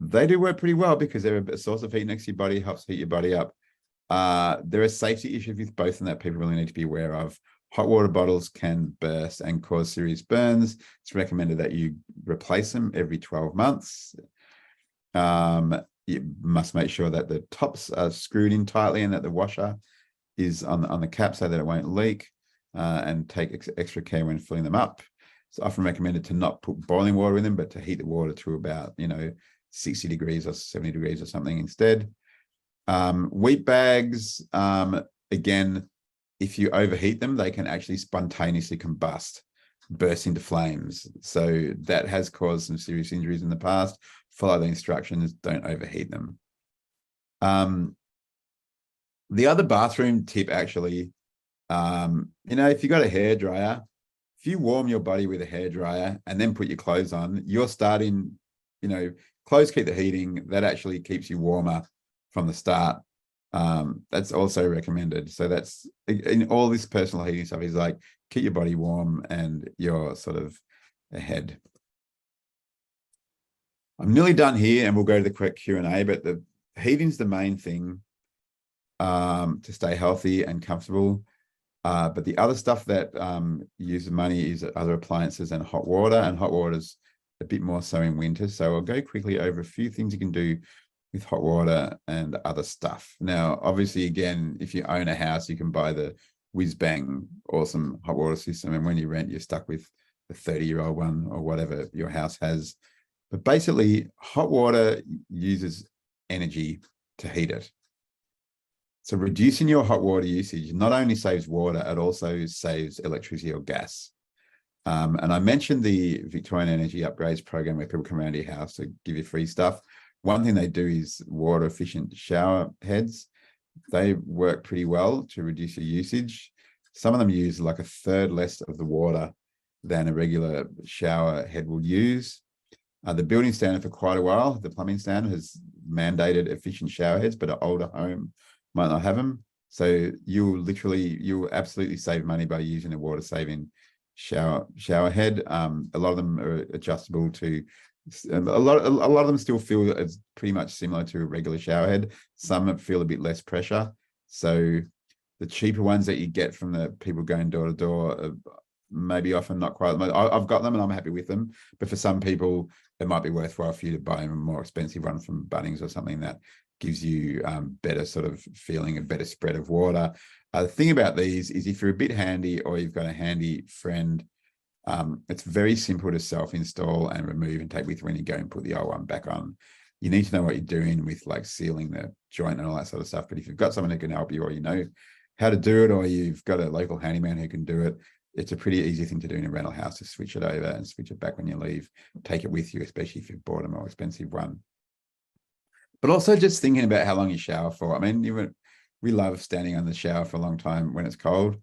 They do work pretty well because they're a source of heat next to your body, helps heat your body up. There are safety issues with both of them that people really need to be aware of. Hot water bottles can burst and cause serious burns. It's recommended that you replace them every 12 months. You must make sure that the tops are screwed in tightly and that the washer is on the cap so that it won't leak, and take extra care when filling them up. It's often recommended to not put boiling water in them, but to heat the water to about, 60 degrees or 70 degrees or something instead. Wheat bags, again, if you overheat them, they can actually spontaneously combust, burst into flames. So that has caused some serious injuries in the past. Follow the instructions, don't overheat them. The other bathroom tip, actually, if you got a hairdryer, if you warm your body with a hairdryer and then put your clothes on, you're starting, clothes keep the heating. That actually keeps you warmer from the start. That's also recommended. So that's, in all this personal heating stuff, is like, keep your body warm and you're sort of ahead. I'm nearly done here and we'll go to the quick Q&A, but the heating's the main thing to stay healthy and comfortable. But the other stuff that uses money is other appliances and hot water, and hot water's a bit more so in winter. So I'll go quickly over a few things you can do with hot water and other stuff. Now, obviously, again, if you own a house, you can buy the whiz-bang awesome hot water system. And when you rent, you're stuck with the 30-year-old one or whatever your house has. But basically, hot water uses energy to heat it. So reducing your hot water usage not only saves water, it also saves electricity or gas. And I mentioned the Victorian Energy Upgrades program where people come around to your house to give you free stuff. One thing they do is water efficient shower heads. They work pretty well to reduce your usage. Some of them use like a third less of the water than a regular shower head would use. The building standard for quite a while, the plumbing standard, has mandated efficient shower heads, but an older home might not have them. So you'll absolutely save money by using a water saving shower head. A lot of them are adjustable to, a lot of them still feel it's pretty much similar to a regular shower head. Some feel a bit less pressure. So the cheaper ones that you get from the people going door to door are maybe often not quite. I've got them and I'm happy with them, but for some people it might be worthwhile for you to buy a more expensive one from Bunnings or something that gives you better sort of feeling, a better spread of water. The thing about these is if you're a bit handy or you've got a handy friend, it's very simple to self-install and remove and take with you when you go and put the old one back on. You need to know what you're doing with like sealing the joint and all that sort of stuff. But if you've got someone who can help you, or you know how to do it, or you've got a local handyman who can do it, it's a pretty easy thing to do in a rental house, to switch it over and switch it back when you leave. Take it with you, especially if you've bought a more expensive one. But also just thinking about how long you shower for. I mean, we love standing on the shower for a long time when it's cold.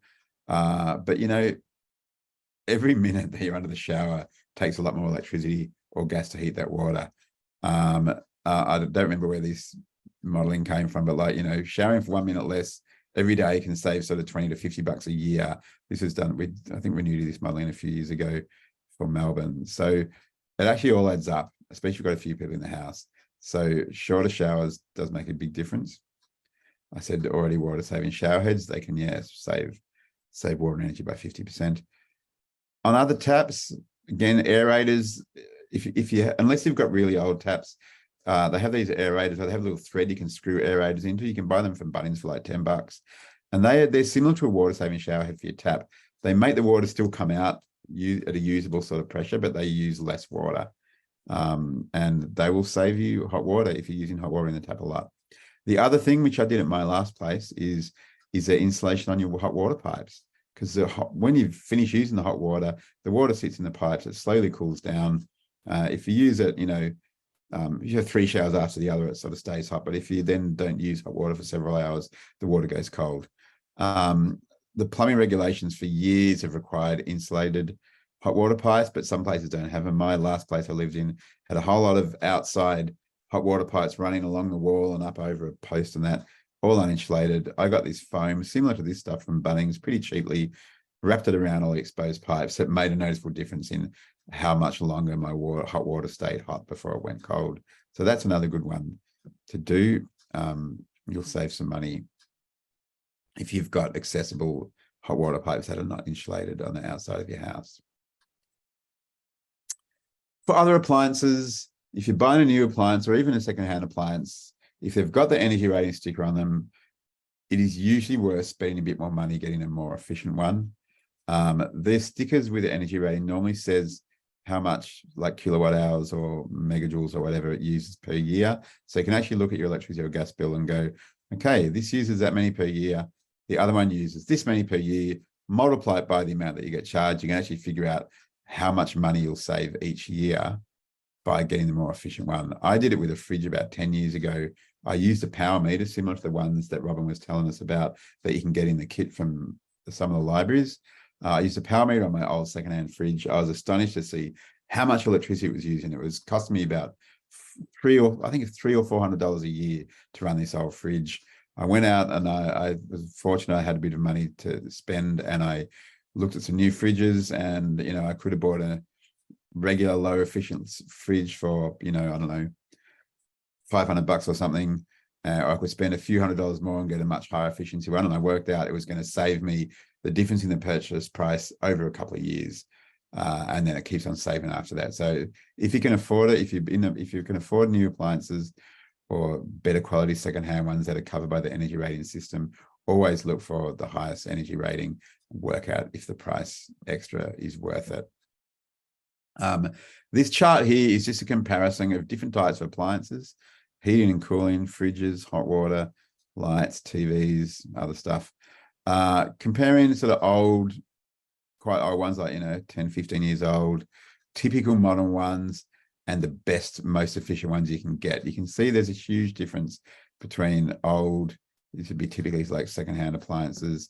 But, every minute that you're under the shower takes a lot more electricity or gas to heat that water. I don't remember where this modeling came from, but like, you know, showering for 1 minute less every day can save sort of 20 to 50 bucks a year. This was done with, I think we're new to this modeling a few years ago for Melbourne. So it actually all adds up, especially if you've got a few people in the house. So shorter showers does make a big difference. I said already water saving shower heads, they can, save water and energy by 50%. On other taps, again, aerators, if you unless you've got really old taps, they have these aerators, they have a little thread you can screw aerators into. You can buy them from Bunnings for like 10 bucks. And they're similar to a water saving shower head for your tap. They make the water still come out at a usable sort of pressure, but they use less water. And they will save you hot water if you're using hot water in the tap a lot. The other thing, which I did at my last place, is the insulation on your hot water pipes. Because when you finish using the hot water, the water sits in the pipes, it slowly cools down. If you use it, you have 3 showers after the other, it sort of stays hot. But if you then don't use hot water for several hours, the water goes cold. The plumbing regulations for years have required insulated hot water pipes, but some places don't have them. My last place I lived in had a whole lot of outside hot water pipes running along the wall and up over a post and that, all uninsulated. I got this foam similar to this stuff from Bunnings pretty cheaply, wrapped it around all the exposed pipes. It made a noticeable difference in how much longer my hot water stayed hot before it went cold. So that's another good one to do. You'll save some money if you've got accessible hot water pipes that are not insulated on the outside of your house. For other appliances, if you're buying a new appliance or even a secondhand appliance, if they've got the energy rating sticker on them, it is usually worth spending a bit more money getting a more efficient one. Their stickers with the energy rating normally says how much, like kilowatt hours or megajoules or whatever it uses per year. So you can actually look at your electricity or gas bill and go, okay, this uses that many per year. The other one uses this many per year, multiply it by the amount that you get charged. You can actually figure out how much money you'll save each year by getting the more efficient one. I did it with a fridge about 10 years ago. I used a power meter similar to the ones that Robin was telling us about that you can get in the kit from some of the libraries. I used a power meter on my old secondhand fridge. I was astonished to see how much electricity it was using. It was costing me about $300 or $400 a year to run this old fridge. I went out and I was fortunate I had a bit of money to spend, and I looked at some new fridges, and I could have bought a regular low efficient fridge for I don't know, $500 or something. I could spend a few $100s more and get a much higher efficiency one, and I worked out it was going to save me the difference in the purchase price over a couple of years, and then it keeps on saving after that. So if you can afford it, if you can afford new appliances or better quality secondhand ones that are covered by the energy rating system, always look for the highest energy rating, work out if the price extra is worth it. This chart here is just a comparison of different types of appliances: heating and cooling, fridges, hot water, lights, TVs, other stuff. Comparing sort of quite old ones like 10, 15 years old, typical modern ones, and the best, most efficient ones you can get. You can see there's a huge difference between these would be typically like secondhand appliances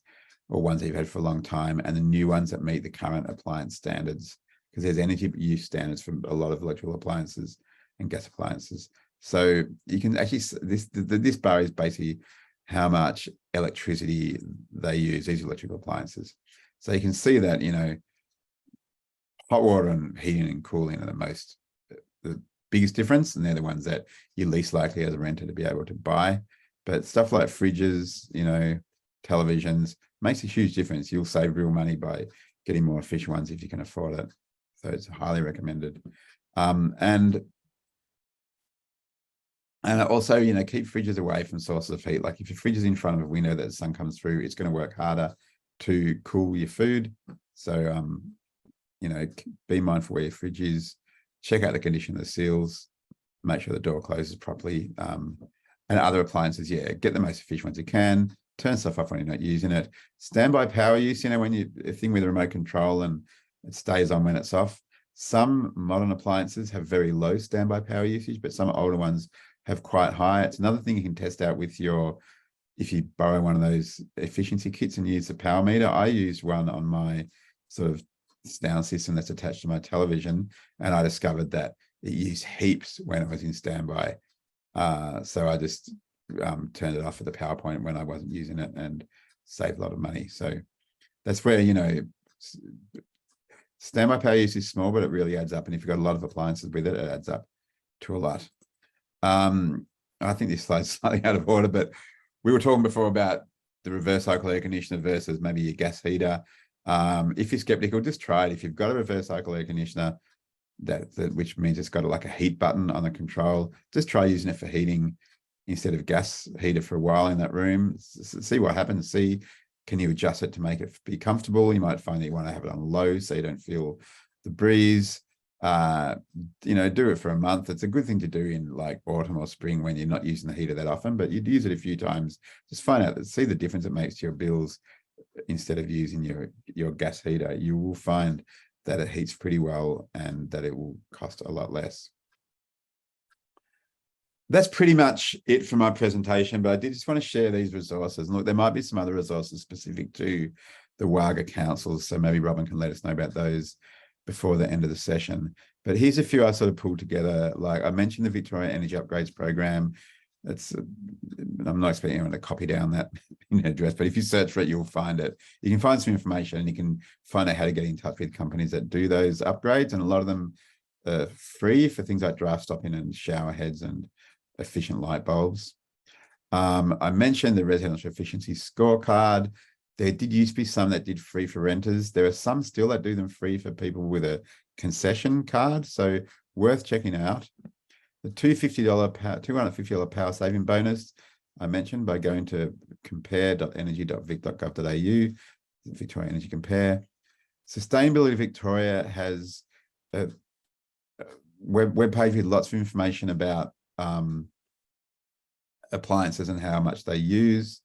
or ones that you've had for a long time, and the new ones that meet the current appliance standards, because there's energy use standards for a lot of electrical appliances and gas appliances. So you can actually, this bar is basically how much electricity they use, these electrical appliances. So you can see that, hot water and heating and cooling are the biggest difference, and they're the ones that you're least likely as a renter to be able to buy. But stuff like fridges, televisions, makes a huge difference. You'll save real money by getting more efficient ones if you can afford it. So it's highly recommended. And also, keep fridges away from sources of heat. Like if your fridge is in front of a window that the sun comes through, it's going to work harder to cool your food. So, be mindful where your fridge is, check out the condition of the seals, make sure the door closes properly. And other appliances, get the most efficient ones you can, turn stuff off when you're not using it. Standby power use, when a thing with a remote control and it stays on when it's off. Some modern appliances have very low standby power usage, but some older ones have quite high. It's another thing you can test out with if you borrow one of those efficiency kits and use the power meter. I used one on my sort of sound system that's attached to my television, and I discovered that it used heaps when I was in standby. So I just turned it off for the PowerPoint when I wasn't using it and saved a lot of money. So that's where, you know, standby power use is small, but it really adds up. And if you've got a lot of appliances with it, it adds up to a lot. I think this slide's slightly out of order, but we were talking before about the reverse cycle air conditioner versus maybe your gas heater. If you're skeptical, just try it. If you've got a reverse cycle air conditioner, which means it's got like a heat button on the control, just try using it for heating instead of gas heater for a while in that room. See what happens. See, can you adjust it to make it be comfortable? You might find that you want to have it on low so you don't feel the breeze. You know, do it for a month. It's a good thing to do in like autumn or spring when you're not using the heater that often, but you'd use it a few times. Just find out, see the difference it makes to your bills instead of using your gas heater. You will find that it heats pretty well and that it will cost a lot less. That's pretty much it for my presentation, but I did just want to share these resources. And look, there might be some other resources specific to the WAGA councils, so maybe Robin can let us know about those before the end of the session. But here's a few I sort of pulled together. Like I mentioned the Victoria Energy Upgrades Program. I'm not expecting anyone to copy down that address, but if you search for it, you'll find it. You can find some information and you can find out how to get in touch with companies that do those upgrades. And a lot of them are free for things like draft stopping and shower heads and efficient light bulbs. I mentioned the residential efficiency scorecard. There did used to be some that did free for renters. There are some still that do them free for people with a concession card. So worth checking out. The $250 power saving bonus I mentioned by going to compare.energy.vic.gov.au, Victoria Energy Compare. Sustainability Victoria has a web page with lots of information about appliances and how much they use.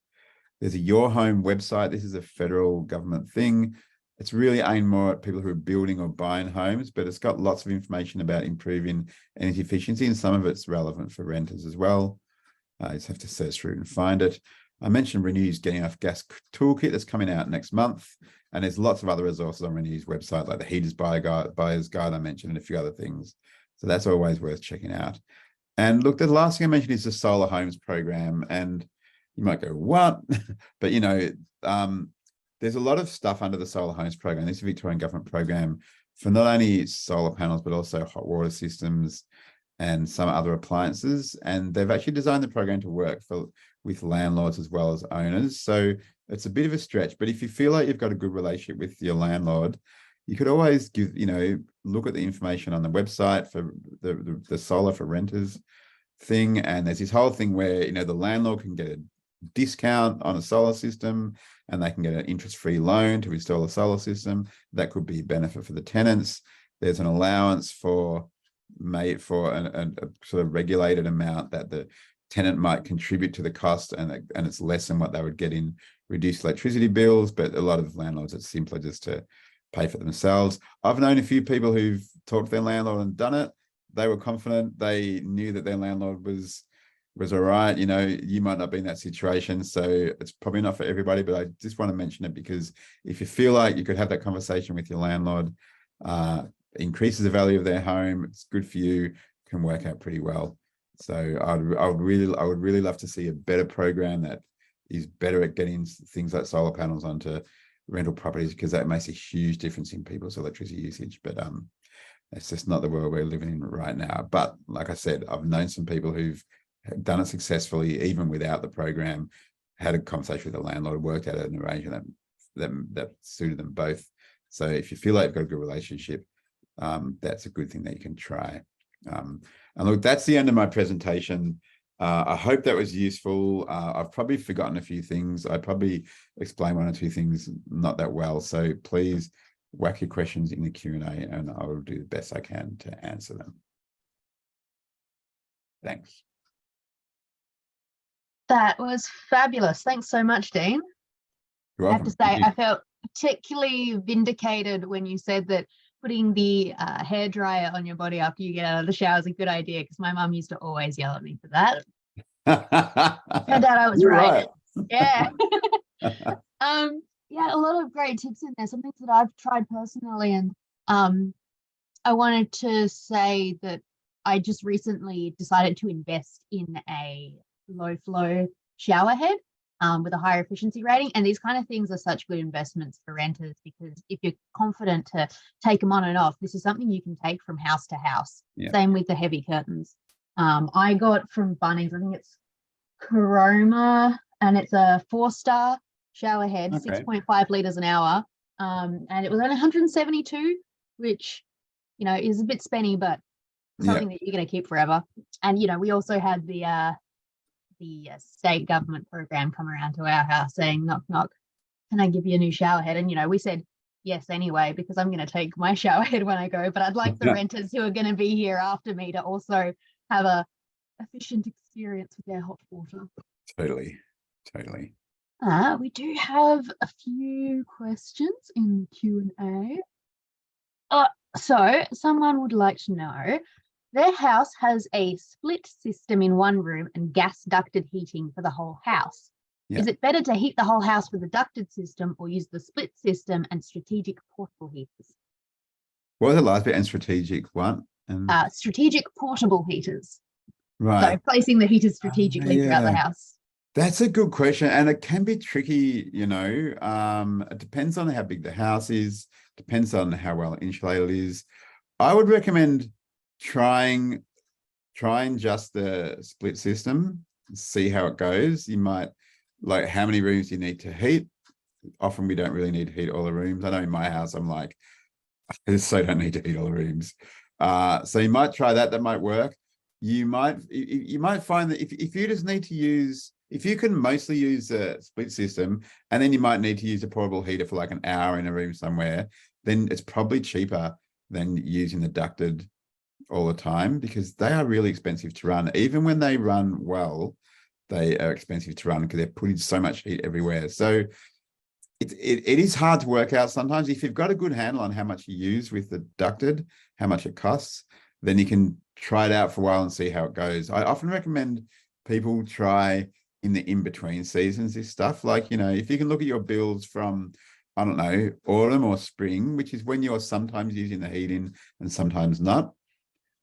There's a Your Home website. This is a federal government thing. It's really aimed more at people who are building or buying homes, but it's got lots of information about improving energy efficiency, and some of it's relevant for renters as well. I just have to search through and find it. I mentioned Renew's Getting Off Gas Toolkit that's coming out next month, and there's lots of other resources on Renew's website, like the Heaters Buyer's Guide I mentioned, and a few other things. So that's always worth checking out. And look, the last thing I mentioned is the Solar Homes Program, and you might go, what? But, you know, there's a lot of stuff under the Solar Homes Program. This is a Victorian government program for not only solar panels, but also hot water systems and some other appliances. And they've actually designed the program to work with landlords as well as owners. So it's a bit of a stretch, but if you feel like you've got a good relationship with your landlord, you could always look at the information on the website for the solar for renters thing. And there's this whole thing where, the landlord can get a discount on a solar system, and they can get an interest-free loan to install a solar system. That could be a benefit for the tenants. There's an allowance for a sort of regulated amount that the tenant might contribute to the cost, and it's less than what they would get in reduced electricity bills. But a lot of landlords, it's simpler just to pay for themselves. I've known a few people who've talked to their landlord and done it. They were confident. They knew that their landlord was all right. You might not be in that situation, so it's probably not for everybody, but I just want to mention it because if you feel like you could have that conversation with your landlord, increases the value of their home, it's good for you, can work out pretty well. So I would really love to see a better program that is better at getting things like solar panels onto rental properties, because that makes a huge difference in people's electricity usage. But it's just not the world we're living in right now. But like I said, I've known some people who've done it successfully, even without the program, had a conversation with the landlord, worked out an arrangement that suited them both. So if you feel like you've got a good relationship, that's a good thing that you can try. And look, that's the end of my presentation. I hope that was useful. I've probably forgotten a few things. I probably explained one or two things not that well. So please whack your questions in the Q&A and I will do the best I can to answer them. Thanks. That was fabulous. Thanks so much, Dean. You're welcome. I have to say, I felt particularly vindicated when you said that putting the hairdryer on your body after you get out of the shower is a good idea, because my mum used to always yell at me for that. Turned out I was right. Yeah. Yeah, a lot of great tips in there, some things that I've tried personally. And I wanted to say that I just recently decided to invest in a low flow shower head with a higher efficiency rating. And these kind of things are such good investments for renters, because if you're confident to take them on and off, this is something you can take from house to house. Yeah. Same with the heavy curtains. I got from Bunnings, I think it's Coroma, and it's a 4-star shower head, Okay. 6.5 litres an hour. And it was only 172, which, you know, is a bit spenny, but something that you're going to keep forever. And, you know, we also had the state government program come around to our house saying, knock, knock, can I give you a new shower head? And, you know, we said yes anyway, because I'm going to take my shower head when I go, but I'd like the renters who are going to be here after me to also have a efficient experience with their hot water. Totally. We do have a few questions in Q&A. So someone would like to know, their house has a split system in one room and gas ducted heating for the whole house. Yeah. Is it better to heat the whole house with a ducted system or use the split system and strategic portable heaters? What was the last bit? And strategic what? And strategic portable heaters. right. So placing the heaters strategically throughout the house. That's a good question. And it can be tricky, you know. It depends on how big the house is, depends on how well insulated it is. I would recommend trying just the split system, see how it goes. You might, like, how many rooms you need to heat. Often we don't really need to heat all the rooms. I know in my house, I'm like, I so don't need to heat all the rooms. So you might try that. That might work. You might find that if you just need to use, if you can mostly use a split system, and then you might need to use a portable heater for like an hour in a room somewhere, then it's probably cheaper than using the ducted all the time, because they are really expensive to run. Even when they run well, they are expensive to run because they're putting so much heat everywhere. So it is hard to work out sometimes. If you've got a good handle on how much you use with the ducted, how much it costs, then you can try it out for a while and see how it goes. I often recommend people try in the in-between seasons this stuff. Like, you know, if you can look at your bills from, I don't know, autumn or spring, which is when you're sometimes using the heating and sometimes not.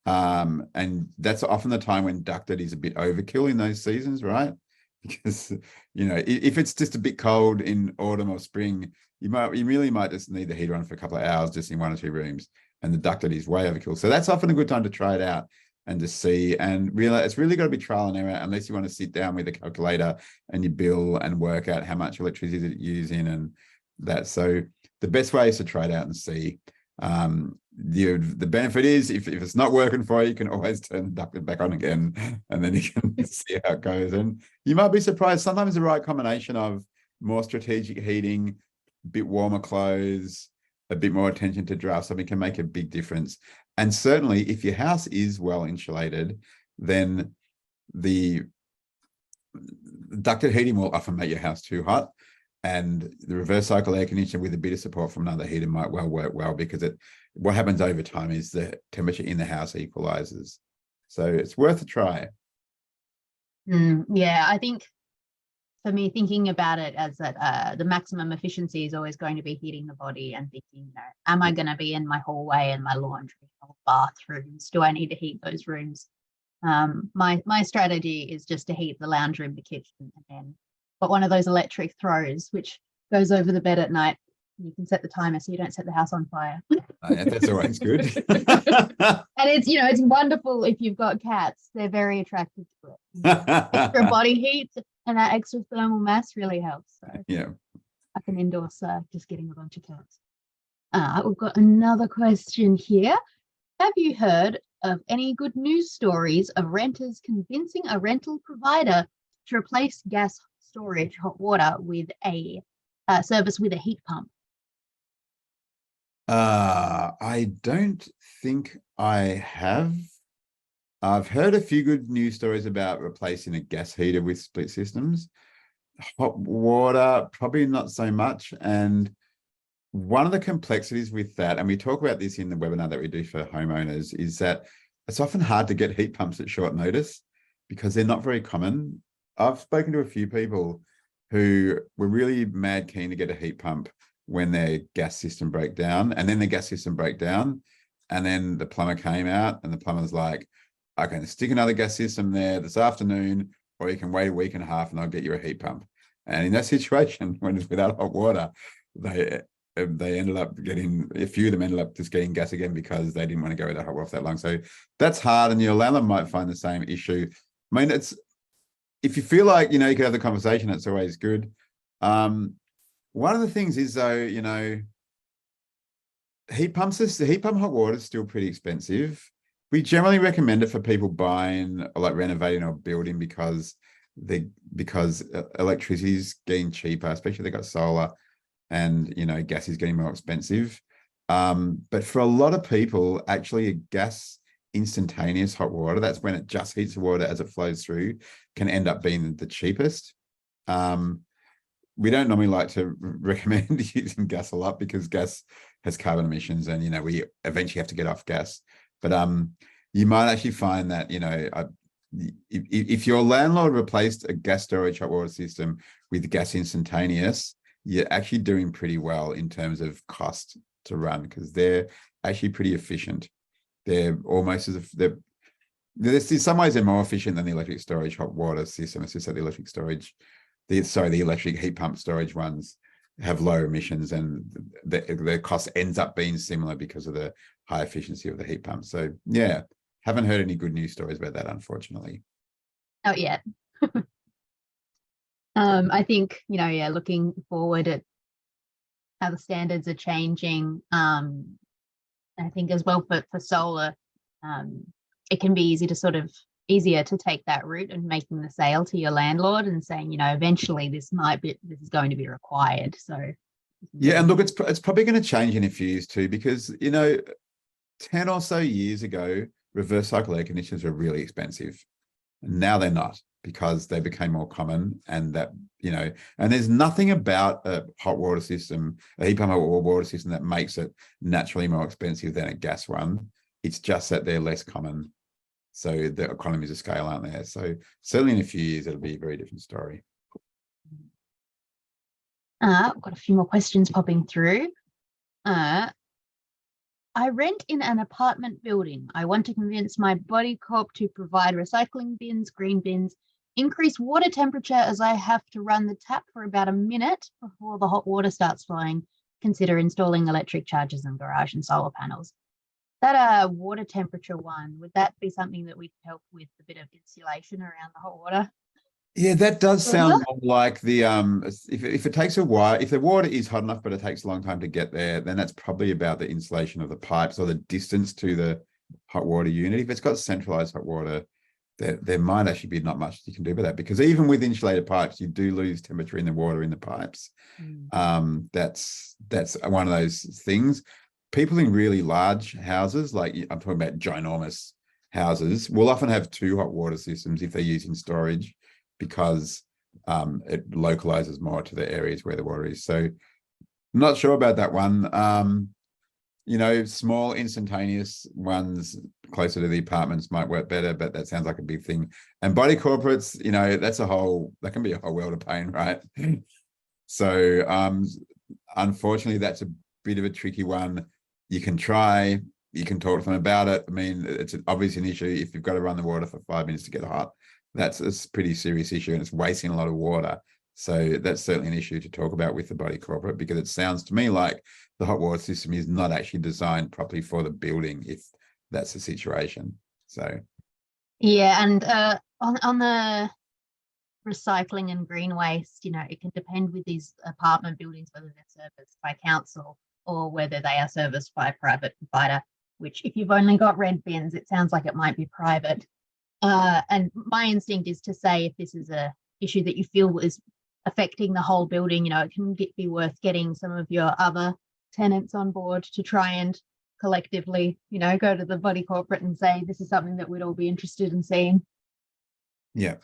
And that's often the time when ducted is a bit overkill in those seasons, right? Because, you know, if it's just a bit cold in autumn or spring, you really might just need the heater on for a couple of hours just in 1 or 2 rooms, and the ducted is way overkill. So that's often a good time to try it out and just see, and realize it's really got to be trial and error, unless you want to sit down with a calculator and you bill and work out how much electricity it's using and that. So the best way is to try it out and see. The benefit is if it's not working for you, you can always turn the ducted back on again, and then you can see how it goes. And you might be surprised, sometimes the right combination of more strategic heating, a bit warmer clothes, a bit more attention to draft, something can make a big difference. And certainly if your house is well insulated, then the ducted heating will often make your house too hot. And the reverse cycle air conditioner with a bit of support from another heater might well work well, because what happens over time is the temperature in the house equalizes. So it's worth a try. Yeah, I think for me, thinking about it as that the maximum efficiency is always going to be heating the body, and thinking, you know, am I going to be in my hallway and my laundry or bathrooms? Do I need to heat those rooms? My strategy is just to heat the lounge room, the kitchen, and then got one of those electric throws which goes over the bed at night. You can set the timer so you don't set the house on fire. Yeah, that's always good. And it's, you know, it's wonderful if you've got cats. They're very attracted to it. Extra body heat and that extra thermal mass really helps. So yeah, I can endorse just getting a bunch of cats. We've got another question here. Have you heard of any good news stories of renters convincing a rental provider to replace gas storage hot water with a service with a heat pump? I don't think I have. I've heard a few good news stories about replacing a gas heater with split systems. Hot water, probably not so much. And one of the complexities with that, and we talk about this in the webinar that we do for homeowners, is that it's often hard to get heat pumps at short notice because they're not very common. I've spoken to a few people who were really mad keen to get a heat pump when their gas system broke down, and then the gas system broke down, and then the plumber came out and the plumber's like, I can stick another gas system there this afternoon, or you can wait a week and a half and I'll get you a heat pump. And in that situation, when it's without hot water, they ended up getting, a few of them ended up just getting gas again because they didn't want to go without hot water for that long. So that's hard, and your landlord might find the same issue. I mean, if you feel like, you could have the conversation, it's always good. One of the things is, though, heat pump hot water is still pretty expensive. We generally recommend it for people buying, or like renovating or building, because electricity is getting cheaper, especially if they got solar, and gas is getting more expensive. But for a lot of people, actually, a gas instantaneous hot water, that's when it just heats the water as it flows through, can end up being the cheapest. We don't normally like to recommend using gas a lot, because gas has carbon emissions, and we eventually have to get off gas. But you might actually find that if your landlord replaced a gas storage hot water system with gas instantaneous, you're actually doing pretty well in terms of cost to run, because they're actually pretty efficient. They're almost there's in some ways they're more efficient than the electric storage hot water system. It's just that the electric heat pump storage ones have lower emissions, and the cost ends up being similar because of the high efficiency of the heat pump. So yeah, haven't heard any good news stories about that, unfortunately. Not yet. I think, looking forward at how the standards are changing, I think as well for solar, it can be easier to take that route and making the sale to your landlord and saying, eventually this is going to be required. So yeah, and look, it's probably going to change in a few years too, because 10 or so years ago, reverse cycle air conditioners were really expensive. Now they're not, because they became more common, and that, and there's nothing about a hot water system, a heat pump hot water system, that makes it naturally more expensive than a gas one. It's just that they're less common. So the economies of scale aren't there. So certainly in a few years, it'll be a very different story. I've got a few more questions popping through. I rent in an apartment building. I want to convince my body corp to provide recycling bins, green bins, increase water temperature, as I have to run the tap for about a minute before the hot water starts flowing. Consider installing electric chargers in garage and solar panels. That water temperature one, would that be something that we could help with a bit of insulation around the hot water? Yeah, that does sound more like the if it takes a while, if the water is hot enough but it takes a long time to get there, then that's probably about the insulation of the pipes or the distance to the hot water unit. If it's got centralized hot water, there might actually be not much you can do with that, because even with insulated pipes, you do lose temperature in the water in the pipes. That's one of those things. People in really large houses, like I'm talking about ginormous houses, will often have two hot water systems if they're using storage, because it localizes more to the areas where the water is. So I'm not sure about that one. Small instantaneous ones closer to the apartments might work better, but that sounds like a big thing. And body corporates, that can be a whole world of pain, right? So unfortunately, that's a bit of a tricky one. You can try, you can talk to them about it. I mean, it's obviously an issue. If you've got to run the water for 5 minutes to get hot, that's a pretty serious issue, and it's wasting a lot of water. So that's certainly an issue to talk about with the body corporate, because it sounds to me like the hot water system is not actually designed properly for the building, if that's the situation. So yeah, and on the recycling and green waste, it can depend with these apartment buildings whether they're serviced by council or whether they are serviced by a private provider, which if you've only got red bins, it sounds like it might be private. And my instinct is to say, if this is a issue that you feel is affecting the whole building, it can be worth getting some of your other tenants on board to try and collectively, go to the body corporate and say, this is something that we'd all be interested in seeing. Yeah.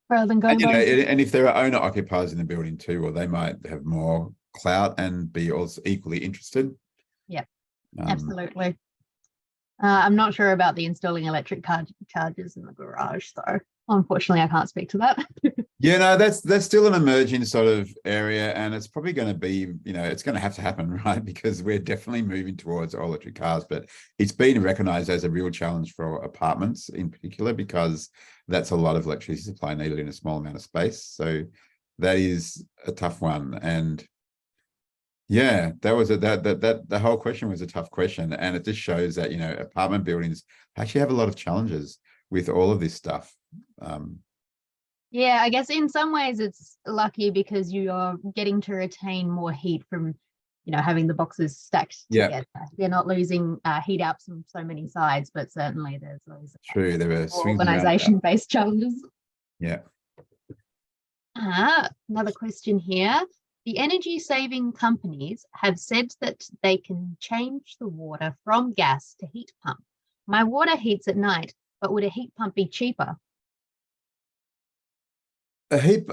Rather than going and if there are owner occupiers in the building too, well, they might have more clout and be also equally interested. Yeah, absolutely. I'm not sure about the installing electric chargers in the garage, so unfortunately I can't speak to that. Yeah, no, that's still an emerging sort of area, and it's probably going to be, it's going to have to happen, right? Because we're definitely moving towards all electric cars, but it's been recognized as a real challenge for apartments in particular, because that's a lot of electricity supply needed in a small amount of space. So that is a tough one. And yeah, that was that the whole question was a tough question, and it just shows that apartment buildings actually have a lot of challenges with all of this stuff. Yeah, I guess in some ways it's lucky because you are getting to retain more heat from, having the boxes stacked together. You're not losing heat out from so many sides, but certainly there's those True, there were swings and organization-based challenges. Yeah. Another question here. The energy saving companies have said that they can change the water from gas to heat pump. My water heats at night, but would a heat pump be cheaper? A heap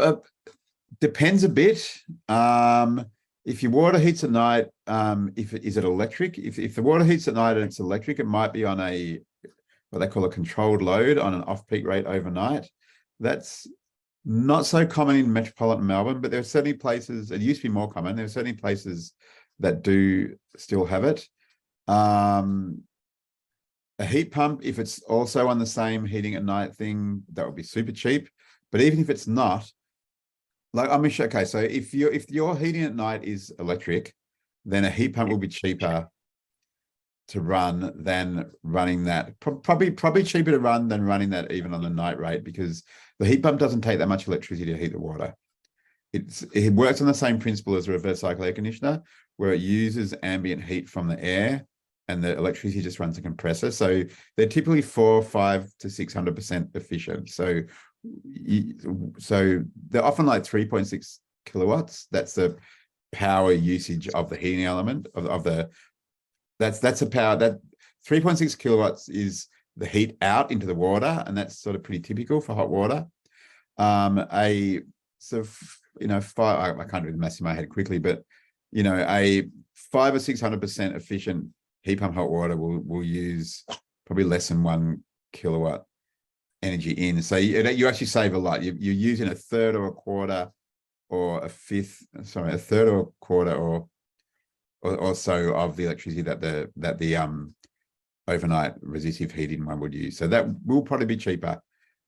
depends a bit. If your water heats at night, is it electric? If the water heats at night and it's electric, it might be on what they call a controlled load on an off-peak rate overnight. That's not so common in metropolitan Melbourne, but there are certainly places, it used to be more common. There are certainly places that do still have it. A heat pump, if it's also on the same heating at night thing, that would be super cheap. But even if it's not, okay, so if your heating at night is electric, then a heat pump will be cheaper to run than running that. Probably cheaper to run than running that even on the night rate, because the heat pump doesn't take that much electricity to heat the water. It works on the same principle as a reverse cycle air conditioner, where it uses ambient heat from the air and the electricity just runs a compressor. So they're typically 400, 500 to 600% efficient. So they're often like 3.6 kilowatts. That's the power usage of the heating element that's a power that 3.6 kilowatts is the heat out into the water, and that's sort of pretty typical for hot water. I can't do the maths in my head quickly, but a 500 or 600% efficient heat pump hot water will use probably less than 1 kilowatt energy in. So you actually save a lot. You're using a third or a quarter or a third or a quarter or so of the electricity that the overnight resistive heating one would use. So that will probably be cheaper.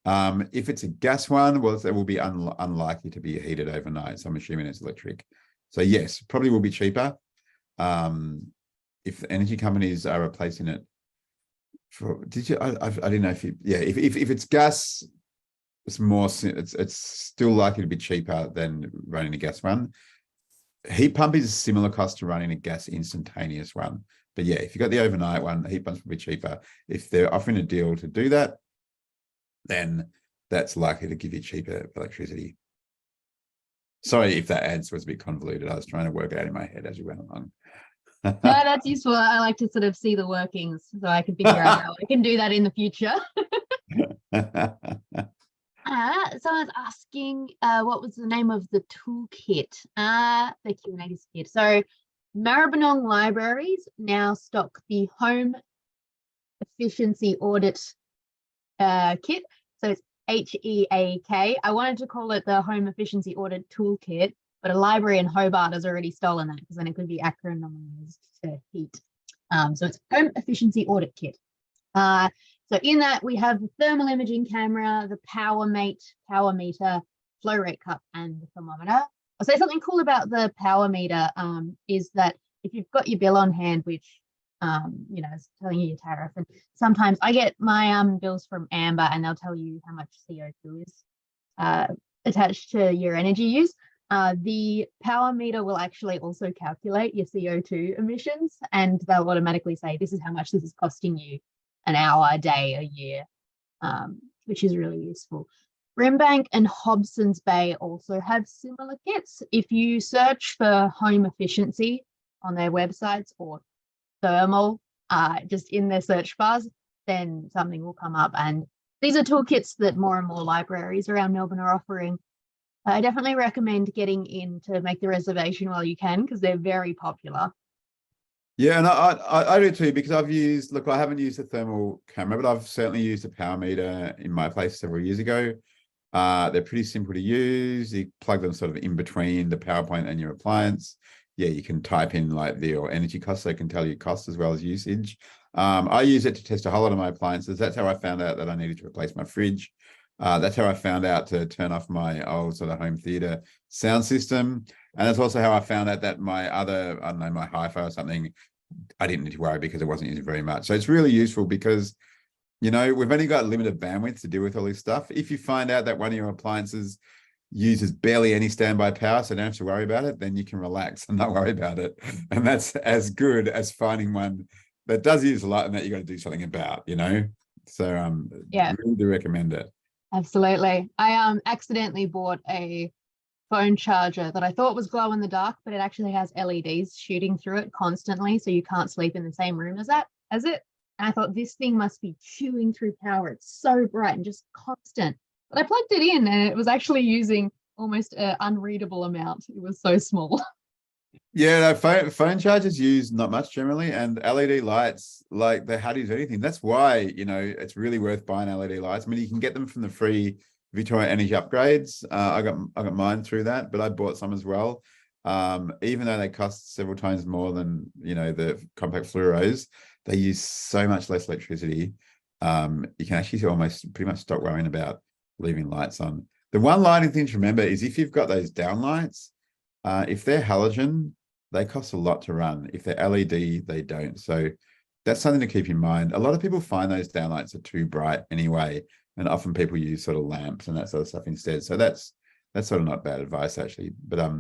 If it's a gas one, well, it will be unlikely to be heated overnight. So I'm assuming it's electric. So yes, probably will be cheaper. If the energy companies are replacing it I didn't know if it's gas, it's still likely to be cheaper than running a gas one. Heat pump is a similar cost to running a gas instantaneous one. But yeah, if you've got the overnight one, heat pumps will be cheaper. If they're offering a deal to do that, then that's likely to give you cheaper electricity. Sorry if that answer was a bit convoluted. I was trying to work it out in my head as we went along. No, that's useful. I like to sort of see the workings so I can figure out how I can do that in the future. Someone's asking what was the name of the toolkit? The Q&A disappeared. So Maribyrnong libraries now stock the home efficiency audit kit. So it's HEAK. I wanted to call it the home efficiency audit toolkit, but a library in Hobart has already stolen that because then it could be acronymized to HEAT. So it's home efficiency audit kit. So in that we have the thermal imaging camera, the power meter, flow rate cup, and the thermometer. I'll say something cool about the power meter is that if you've got your bill on hand, which is telling you your tariff, and sometimes I get my bills from Amber and they'll tell you how much CO2 is attached to your energy use. The power meter will actually also calculate your CO2 emissions, and they'll automatically say this is how much this is costing you an hour, a day, a year, which is really useful. Brimbank and Hobsons Bay also have similar kits. If you search for home efficiency on their websites or thermal, just in their search bars, then something will come up. And these are toolkits that more and more libraries around Melbourne are offering. I definitely recommend getting in to make the reservation while you can, because they're very popular. Yeah, and I do too, because I haven't used a thermal camera, but I've certainly used a power meter in my place several years ago. They're pretty simple to use. You plug them sort of in between the PowerPoint and your appliance. Yeah, you can type in like your energy costs, so it can tell you cost as well as usage. I use it to test a whole lot of my appliances. That's how I found out that I needed to replace my fridge. That's how I found out to turn off my old sort of home theater sound system. And that's also how I found out that my other, I don't know, my hi-fi or something, I didn't need to worry because it wasn't using very much. So it's really useful because, you know, we've only got limited bandwidth to deal with all this stuff. If you find out that one of your appliances uses barely any standby power, so don't have to worry about it, then you can relax and not worry about it. And that's as good as finding one that does use a lot and that you got to do something about, you know? So Yeah, really do recommend it. absolutely. I accidentally bought a phone charger that I thought was glow in the dark, but it actually has LEDs shooting through it constantly, so you can't sleep in the same room as it. And I thought this thing must be chewing through power. It's so bright and just constant. But I plugged it in and it was actually using almost an unreadable amount. It was so small. Yeah, no, phone chargers use not much generally, and LED lights, like they hardly use anything. That's why, you know, it's really worth buying LED lights. I mean, you can get them from the free Victoria Energy upgrades. I got mine through that, but I bought some as well. Even though they cost several times more than, you know, the compact fluoros, they use so much less electricity. You can actually almost pretty much stop worrying about leaving lights on. The one lighting thing to remember is if you've got those down lights, if they're halogen, they cost a lot to run. If they're LED, they don't. So that's something to keep in mind. A lot of people find those downlights are too bright anyway, and often people use sort of lamps and that sort of stuff instead. So that's sort of not bad advice actually. But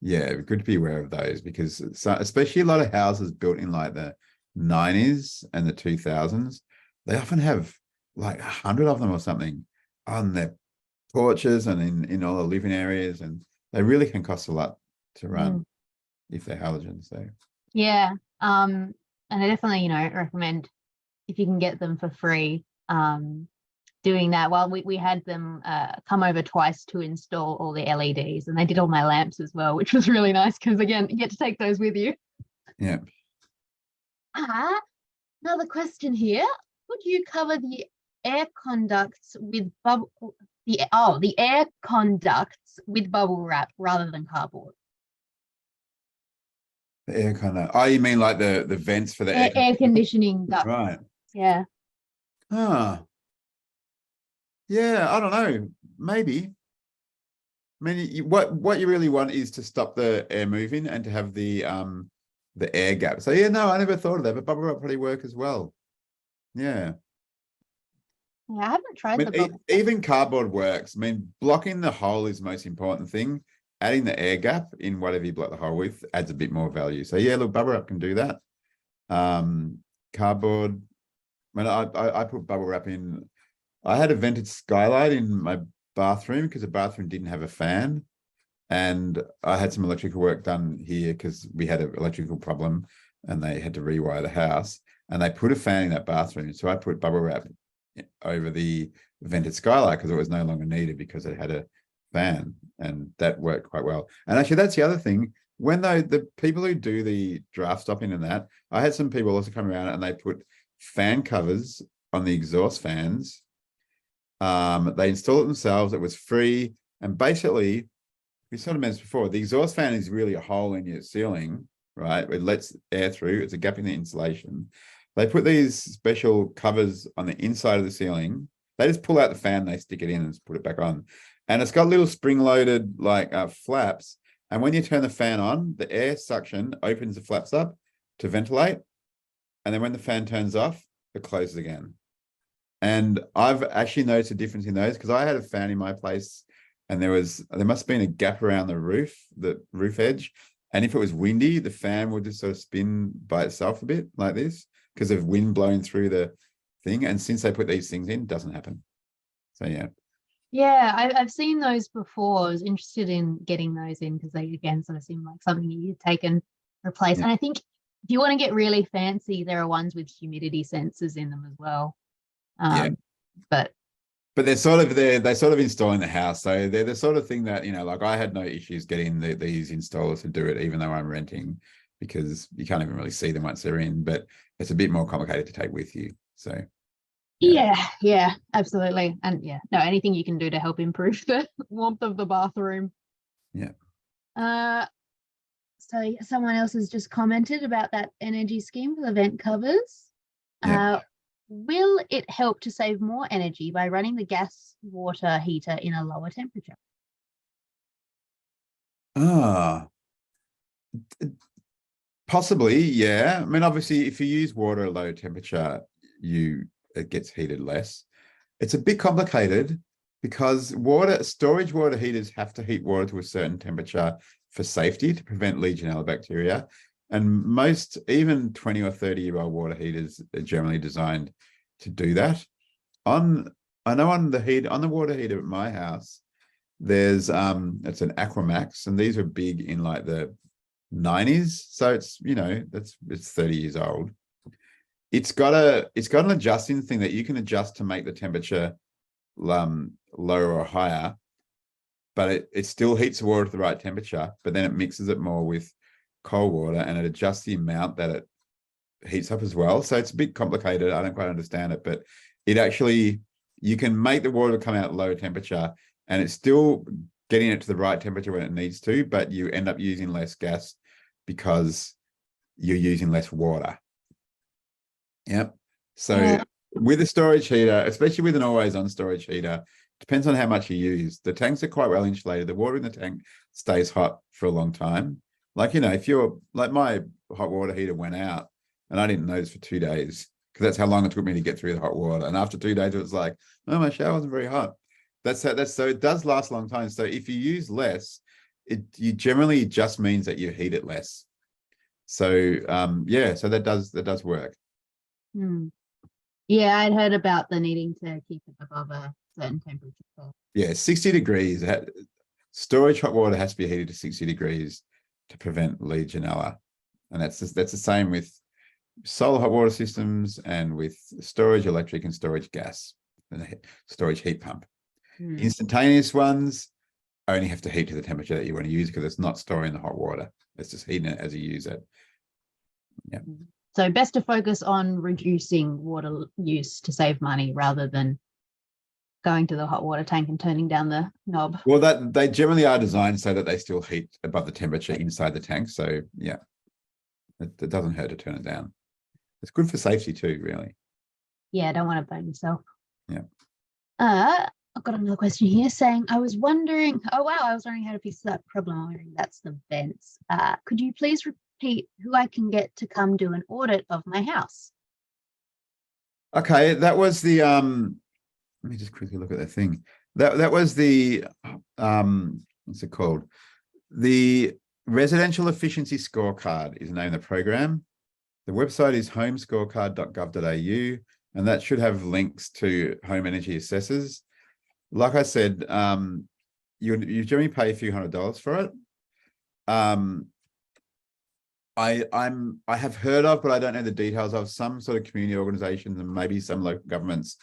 yeah, good to be aware of those because especially a lot of houses built in like the 90s and the 2000s, they often have like 100 of them or something on their porches and in all the living areas, and they really can cost a lot to run if they're halogen. So Yeah. And I definitely, you know, recommend if you can get them for free, doing that. Well, we had them come over twice to install all the LEDs, and they did all my lamps as well, which was really nice because again, you get to take those with you. yeah. Another question here. Would you cover the air conducts with the air conducts with bubble wrap rather than cardboard? The air kind of, you mean like the vents for the air conditioning duct. Right. Yeah. Yeah, I don't know. Maybe. I mean, what you really want is to stop the air moving and to have the air gap. So yeah, no, I never thought of that, but bubble wrap probably work as well. Yeah. Yeah, I haven't tried the bubble. Even cardboard works. I mean, blocking the hole is the most important thing. Adding the air gap in whatever you block the hole with adds a bit more value. So yeah, look, bubble wrap can do that. Cardboard. When I put bubble wrap in, I had a vented skylight in my bathroom because the bathroom didn't have a fan, and I had some electrical work done here because we had an electrical problem, and they had to rewire the house, and they put a fan in that bathroom. So I put bubble wrap over the vented skylight because it was no longer needed because it had a fan, and that worked quite well. And actually, that's the other thing. When the people who do the draft stopping and that, I had some people also come around and they put fan covers on the exhaust fans. They installed it themselves. It was free, and basically, we sort of mentioned before, the exhaust fan is really a hole in your ceiling, right? It lets air through. It's a gap in the insulation. They put these special covers on the inside of the ceiling. They just pull out the fan, they stick it in and just put it back on. And it's got little spring-loaded like flaps. And when you turn the fan on, the air suction opens the flaps up to ventilate. And then when the fan turns off, it closes again. And I've actually noticed a difference in those because I had a fan in my place and there must have been a gap around the roof edge. And if it was windy, the fan would just sort of spin by itself a bit like this because of wind blowing through the thing. And since they put these things in, it doesn't happen. So yeah. Yeah, I've seen those before. I was interested in getting those in because they again sort of seem like something you take and replace. Yeah. And I think if you want to get really fancy, there are ones with humidity sensors in them as well. Yeah. But they sort of install in the house. So they're the sort of thing that, you know, like I had no issues getting these installers to do it, even though I'm renting, because you can't even really see them once they're in, but it's a bit more complicated to take with you. So Yeah, absolutely. And no, anything you can do to help improve the warmth of the bathroom. Yeah. So someone else has just commented about that energy scheme for the vent covers. Yeah. Will it help to save more energy by running the gas water heater in a lower temperature? Possibly, yeah. I mean, obviously, if you use water at low temperature, it gets heated less. It's a bit complicated because storage water heaters have to heat water to a certain temperature for safety to prevent Legionella bacteria. And most, even 20 or 30-year-old water heaters are generally designed to do that. I know on the water heater at my house, there's it's an Aquamax, and these are big in like the 90s. So it's, it's 30 years old. It's got an adjusting thing that you can adjust to make the temperature lower or higher, but it still heats the water at the right temperature, but then it mixes it more with cold water and it adjusts the amount that it heats up as well. So it's a bit complicated. I don't quite understand it, but you can make the water come out at low temperature and it's still getting it to the right temperature when it needs to, but you end up using less gas because you're using less water. Yep. So with a storage heater, especially with an always on storage heater, depends on how much you use. The tanks are quite well insulated. The water in the tank stays hot for a long time. Like, if you're like, my hot water heater went out and I didn't notice for 2 days because that's how long it took me to get through the hot water. And after 2 days, it was like, oh, my shower wasn't very hot. So it does last a long time. So if you use less, you generally just means that you heat it less. So so that does work. Yeah, I'd heard about the needing to keep it above a certain temperature. Yeah, 60 degrees. Storage hot water has to be heated to 60 degrees to prevent Legionella. And that's the same with solar hot water systems and with storage electric and storage gas and the storage heat pump. Instantaneous ones only have to heat to the temperature that you want to use because it's not storing the hot water. It's just heating it as you use it. Yeah. So best to focus on reducing water use to save money rather than going to the hot water tank and turning down the knob. Well, they generally are designed so that they still heat above the temperature inside the tank. So yeah, it doesn't hurt to turn it down. It's good for safety too, really. Yeah, I don't want to burn yourself. Yeah. I've got another question here saying, I was wondering how to fix that problem. That's the vents. Could you please repeat who I can get to come do an audit of my house? Okay, that was the let me just quickly look at that thing. That was the what's it called? The Residential Efficiency Scorecard is the name of the program. The website is homescorecard.gov.au, and that should have links to home energy assessors. Like I said, you generally pay a few $100s for it. I have heard of, but I don't know the details of, some sort of community organizations and maybe some local governments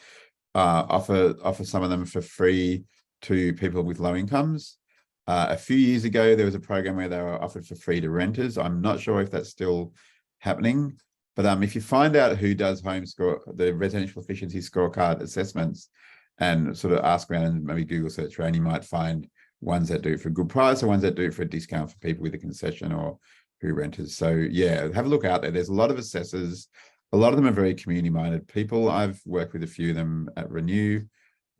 offer some of them for free to people with low incomes. A few years ago, there was a program where they were offered for free to renters. I'm not sure if that's still happening, but if you find out who does the residential efficiency scorecard assessments and sort of ask around and maybe Google search around, you might find ones that do it for a good price or ones that do it for a discount for people with a concession or who renters. So yeah, have a look out there. There's a lot of assessors. A lot of them are very community minded people. I've worked with a few of them at Renew.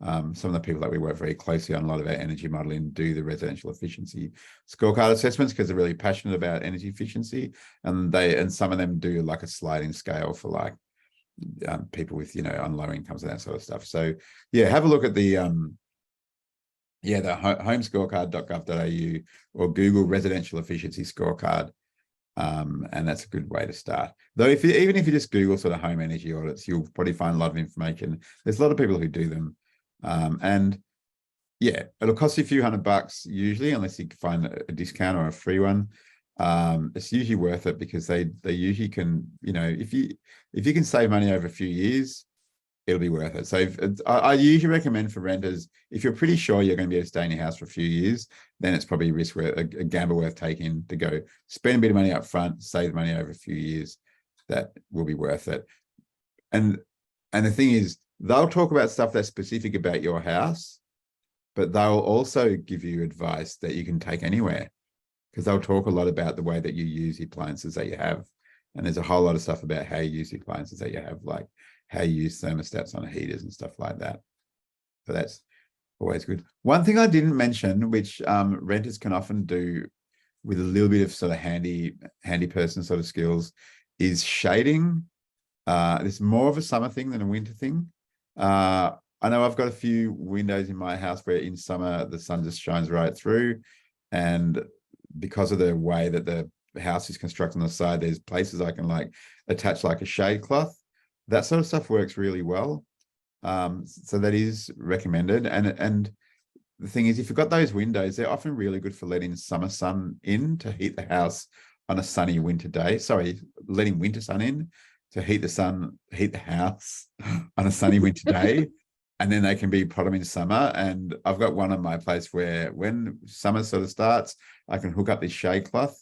Some of the people that we work very closely on a lot of our energy modeling do the residential efficiency scorecard assessments because they're really passionate about energy efficiency, and some of them do like a sliding scale for like people with on low incomes and that sort of stuff. So yeah, have a look at the homescorecard.gov.au or Google residential efficiency scorecard. And that's a good way to start. Though even if you just Google sort of home energy audits, you'll probably find a lot of information. There's a lot of people who do them. And yeah, it'll cost you a few $100 usually, unless you can find a discount or a free one. It's usually worth it because they usually can, if you can save money over a few years, it'll be worth it. So I usually recommend for renters, if you're pretty sure you're going to be able to stay in your house for a few years, then it's probably a gamble worth taking to go spend a bit of money up front, save money over a few years. That will be worth it. And the thing is, they'll talk about stuff that's specific about your house, but they'll also give you advice that you can take anywhere, because they'll talk a lot about the way that you use the appliances that you have. And there's a whole lot of stuff about how you use the appliances that you have, like how you use thermostats on heaters and stuff like that. So that's always good. One thing I didn't mention, which renters can often do with a little bit of sort of handy person sort of skills, is shading. It's more of a summer thing than a winter thing. I know I've got a few windows in my house where in summer the sun just shines right through, and because of the way that the house is constructed on the side, there's places I can like attach like a shade cloth. That sort of stuff works really well. So that is recommended. And the thing is, if you've got those windows, they're often really good for letting summer sun in to heat the house on a sunny winter day. Sorry, letting winter sun in to heat the house on a sunny winter day. And then they can be put them in summer. And I've got one on my place where when summer sort of starts, I can hook up this shade cloth,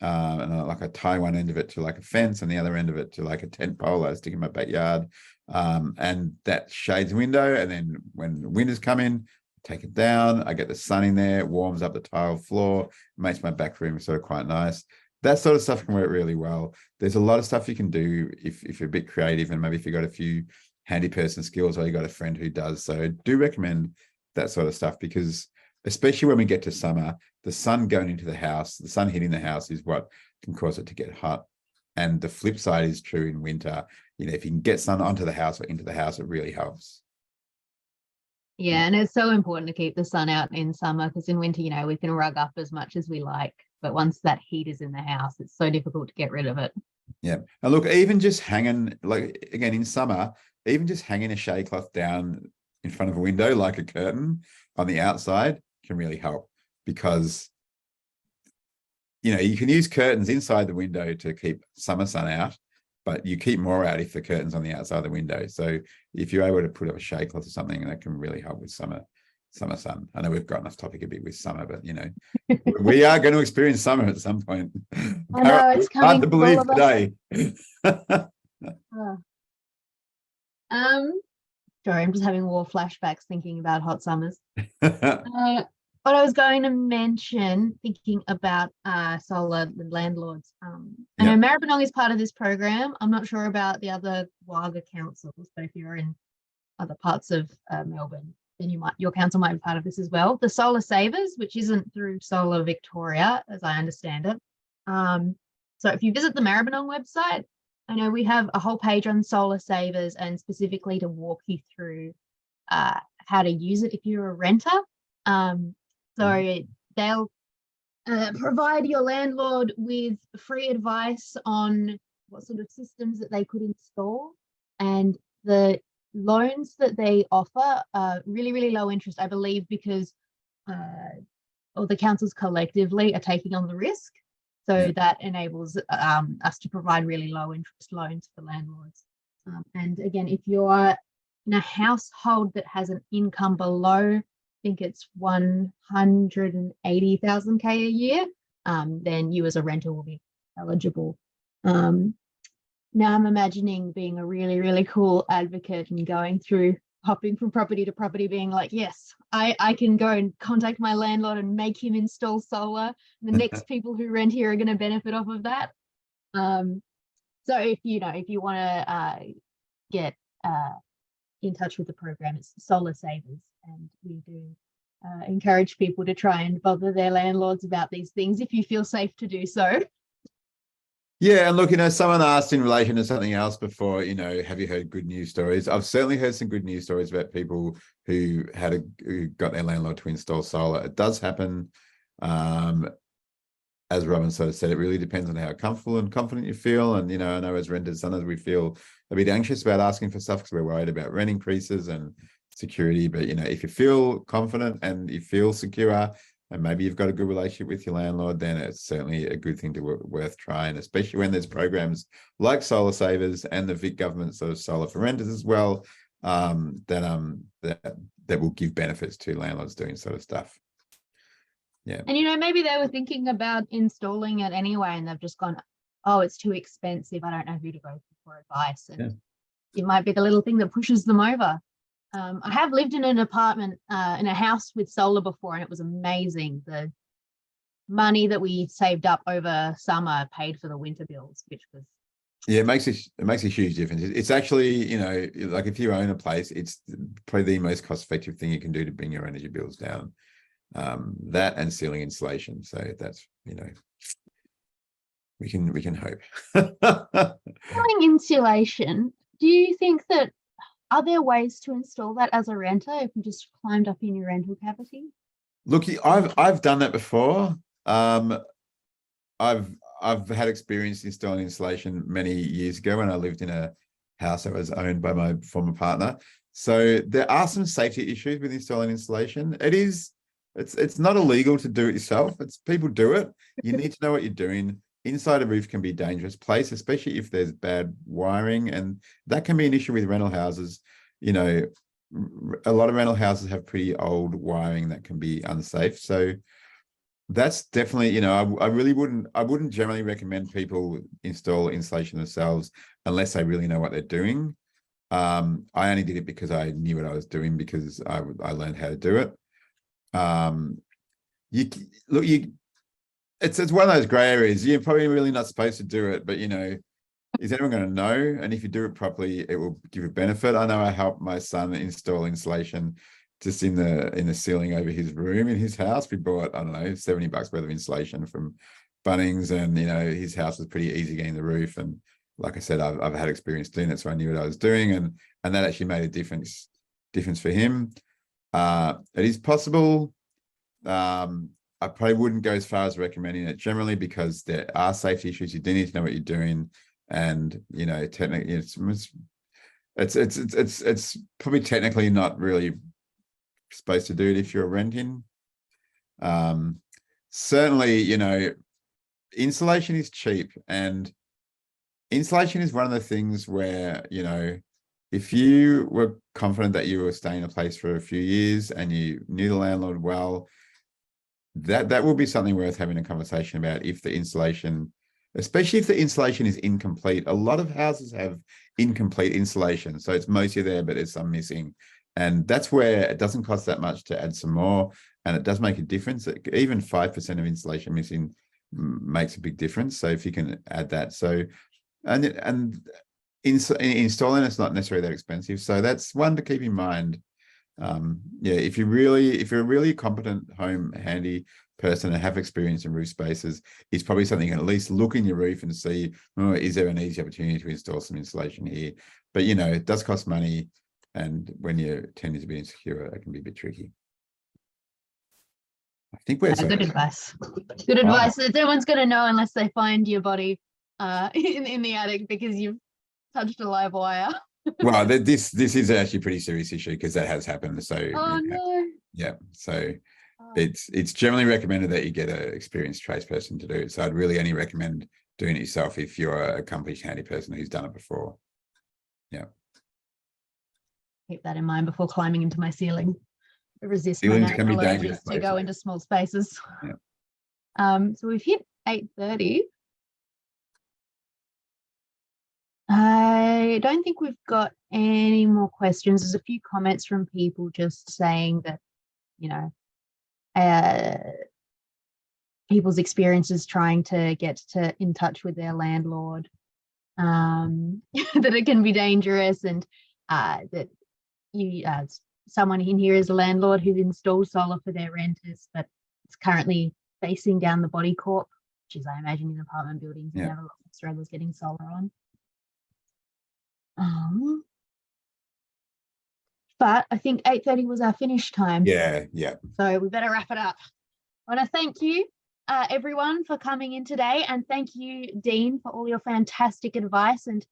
and I tie one end of it to like a fence and the other end of it to like a tent pole I stick in my backyard. And that shades the window. And then when the winters come in, take it down. I get the sun in there, it warms up the tile floor, makes my back room sort of quite nice. That sort of stuff can work really well. There's a lot of stuff you can do if you're a bit creative, and maybe if you've got a few handy person skills or you got a friend who does. So I do recommend that sort of stuff, because especially when we get to summer, the sun going into the house, the sun hitting the house is what can cause it to get hot. And the flip side is true in winter. You know, if you can get sun onto the house or into the house, it really helps. Yeah, and it's so important to keep the sun out in summer, because in winter, you know, we can rug up as much as we like, but once that heat is in the house, it's so difficult to get rid of it. Yeah. And look, even just hanging, like again, in summer, even just hanging a shade cloth down in front of a window, like a curtain on the outside, can really help, because, you know, you can use curtains inside the window to keep summer sun out, but you keep more out if the curtain's on the outside of the window. So if you're able to put up a shade cloth or something, that can really help with summer sun. I know we've gotten off topic a bit with summer, but you know, we are going to experience summer at some point. I know, it's coming. Hard to believe today. Sorry, I'm just having war flashbacks thinking about hot summers. What I was going to mention, thinking about solar landlords. I know Maribyrnong is part of this program. I'm not sure about the other WAGA councils, but if you're in other parts of Melbourne, then your council might be part of this as well. The Solar Savers, which isn't through Solar Victoria, as I understand it. So if you visit the Maribyrnong website, I know we have a whole page on Solar Savers, and specifically to walk you through how to use it if you're a renter. So they'll provide your landlord with free advice on what sort of systems that they could install, and the loans that they offer are really, really low interest, I believe, because all the councils collectively are taking on the risk. So that enables us to provide really low interest loans for landlords. And again, if you're in a household that has an income below, I think it's 180,000 a year, then you as a renter will be eligible. Now I'm imagining being a really, really cool advocate and going through, hopping from property to property, being like, yes, I can go and contact my landlord and make him install solar. The next people who rent here are going to benefit off of that. So if you want to get in touch with the program, it's Solar Savers, and we do encourage people to try and bother their landlords about these things if you feel safe to do so. Yeah, and look, you know, someone asked in relation to something else before, you know, have you heard good news stories? I've certainly heard some good news stories about people who got their landlord to install solar. It does happen. As Robin sort of said, it really depends on how comfortable and confident you feel. And, you know, I know as renters, sometimes we feel a bit anxious about asking for stuff because we're worried about rent increases and security. But, you know, if you feel confident and you feel secure, and maybe you've got a good relationship with your landlord, then it's certainly a good thing to worth trying, especially when there's programs like Solar Savers and the Vic government sort of solar for renters as well, that will give benefits to landlords doing sort of stuff. Yeah. And, you know, maybe they were thinking about installing it anyway, and they've just gone, oh, it's too expensive, I don't know who to go for advice. And it might be the little thing that pushes them over. I have lived in an apartment, in a house with solar before, and it was amazing. The money that we saved up over summer paid for the winter bills, which was. Yeah, it makes a huge difference. It's actually, you know, like if you own a place, it's probably the most cost-effective thing you can do to bring your energy bills down. That and ceiling insulation. So that's, you know, we can hope. Ceiling insulation. Do you think that are there ways to install that as a renter if you just climbed up in your rental cavity? Look, I've done that before. I've had experience installing insulation many years ago when I lived in a house that was owned by my former partner. So there are some safety issues with installing insulation. It's not illegal to do it yourself. It's people do it. You need to know what you're doing. Inside a roof can be a dangerous place, especially if there's bad wiring, and that can be an issue with rental houses. You know, a lot of rental houses have pretty old wiring that can be unsafe. So that's definitely, you know, I wouldn't generally recommend people install insulation themselves unless they really know what they're doing. I only did it because I knew what I was doing, because I learned how to do it. It's one of those gray areas. You're probably really not supposed to do it, but you know, is anyone going to know? And if you do it properly, it will give a benefit. I know I helped my son install insulation just in the ceiling over his room in his house. We bought, I don't know, $70 worth of insulation from Bunnings, and you know, his house was pretty easy getting the roof. And like I said, I've had experience doing it, so I knew what I was doing, and that actually made a difference for him. It is possible. I probably wouldn't go as far as recommending it generally, because there are safety issues. You do need to know what you're doing, and you know, technically, it's probably technically not really supposed to do it if you're renting. Certainly, you know, insulation is cheap, and insulation is one of the things where, you know, if you were confident that you were staying in a place for a few years and you knew the landlord well, that will be something worth having a conversation about. If the insulation, especially if the insulation is incomplete. A lot of houses have incomplete insulation, so it's mostly there, but there's some missing. And that's where it doesn't cost that much to add some more, and it does make a difference. Even 5% of insulation missing makes a big difference. So if you can add that, so and installing it's not necessarily that expensive. So that's one to keep in mind. Yeah, if you're a really competent home handy person and have experience in roof spaces, it's probably something you can at least look in your roof and see, oh, is there an easy opportunity to install some insulation here? But you know, it does cost money, and when you're tending to be insecure, it can be a bit tricky. I think we're good advice. Good advice. No one's going to know unless they find your body in the attic because you've touched a live wire. Well, this is actually a pretty serious issue, because that has happened. So oh you know, no. Yeah, so it's generally recommended that you get an experienced tradesperson to do it. So I'd really only recommend doing it yourself if you're a accomplished handy person who's done it before. Yeah. Keep that in mind before climbing into my ceiling. Resist Ceilings my can be allergies dangerous to go into small spaces. Yeah. So we've hit 8:30. I don't think we've got any more questions. There's a few comments from people just saying that, you know, people's experiences trying to get in touch with their landlord, that it can be dangerous, and that someone in here is a landlord who installed solar for their renters, but it's currently facing down the body corp, which is, I imagine, in apartment buildings, and have a lot of struggles getting solar on. But I think 8:30 was our finish time. Yeah. So we better wrap it up. I want to thank you, everyone, for coming in today, and thank you, Dean, for all your fantastic advice and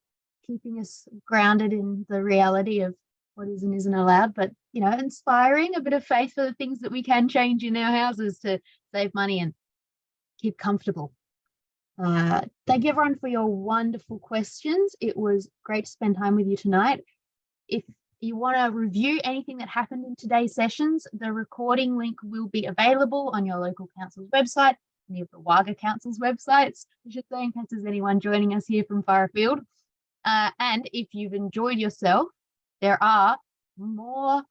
keeping us grounded in the reality of what is and isn't allowed, but, you know, inspiring a bit of faith for the things that we can change in our houses to save money and keep comfortable. Thank you, everyone, for your wonderful questions. It was great to spend time with you tonight. If you want to review anything that happened in today's sessions, the recording link will be available on your local council's website, any of the WAGA council's websites, I should say, in case there's anyone joining us here from far afield. And if you've enjoyed yourself, there are more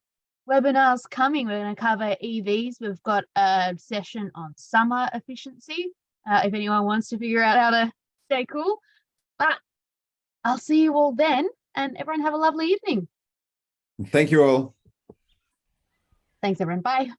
webinars coming. We're going to cover EVs. We've got a session on summer efficiency, if anyone wants to figure out how to stay cool. But I'll see you all then, and everyone have a lovely evening. Thank you all. Thanks, everyone. Bye.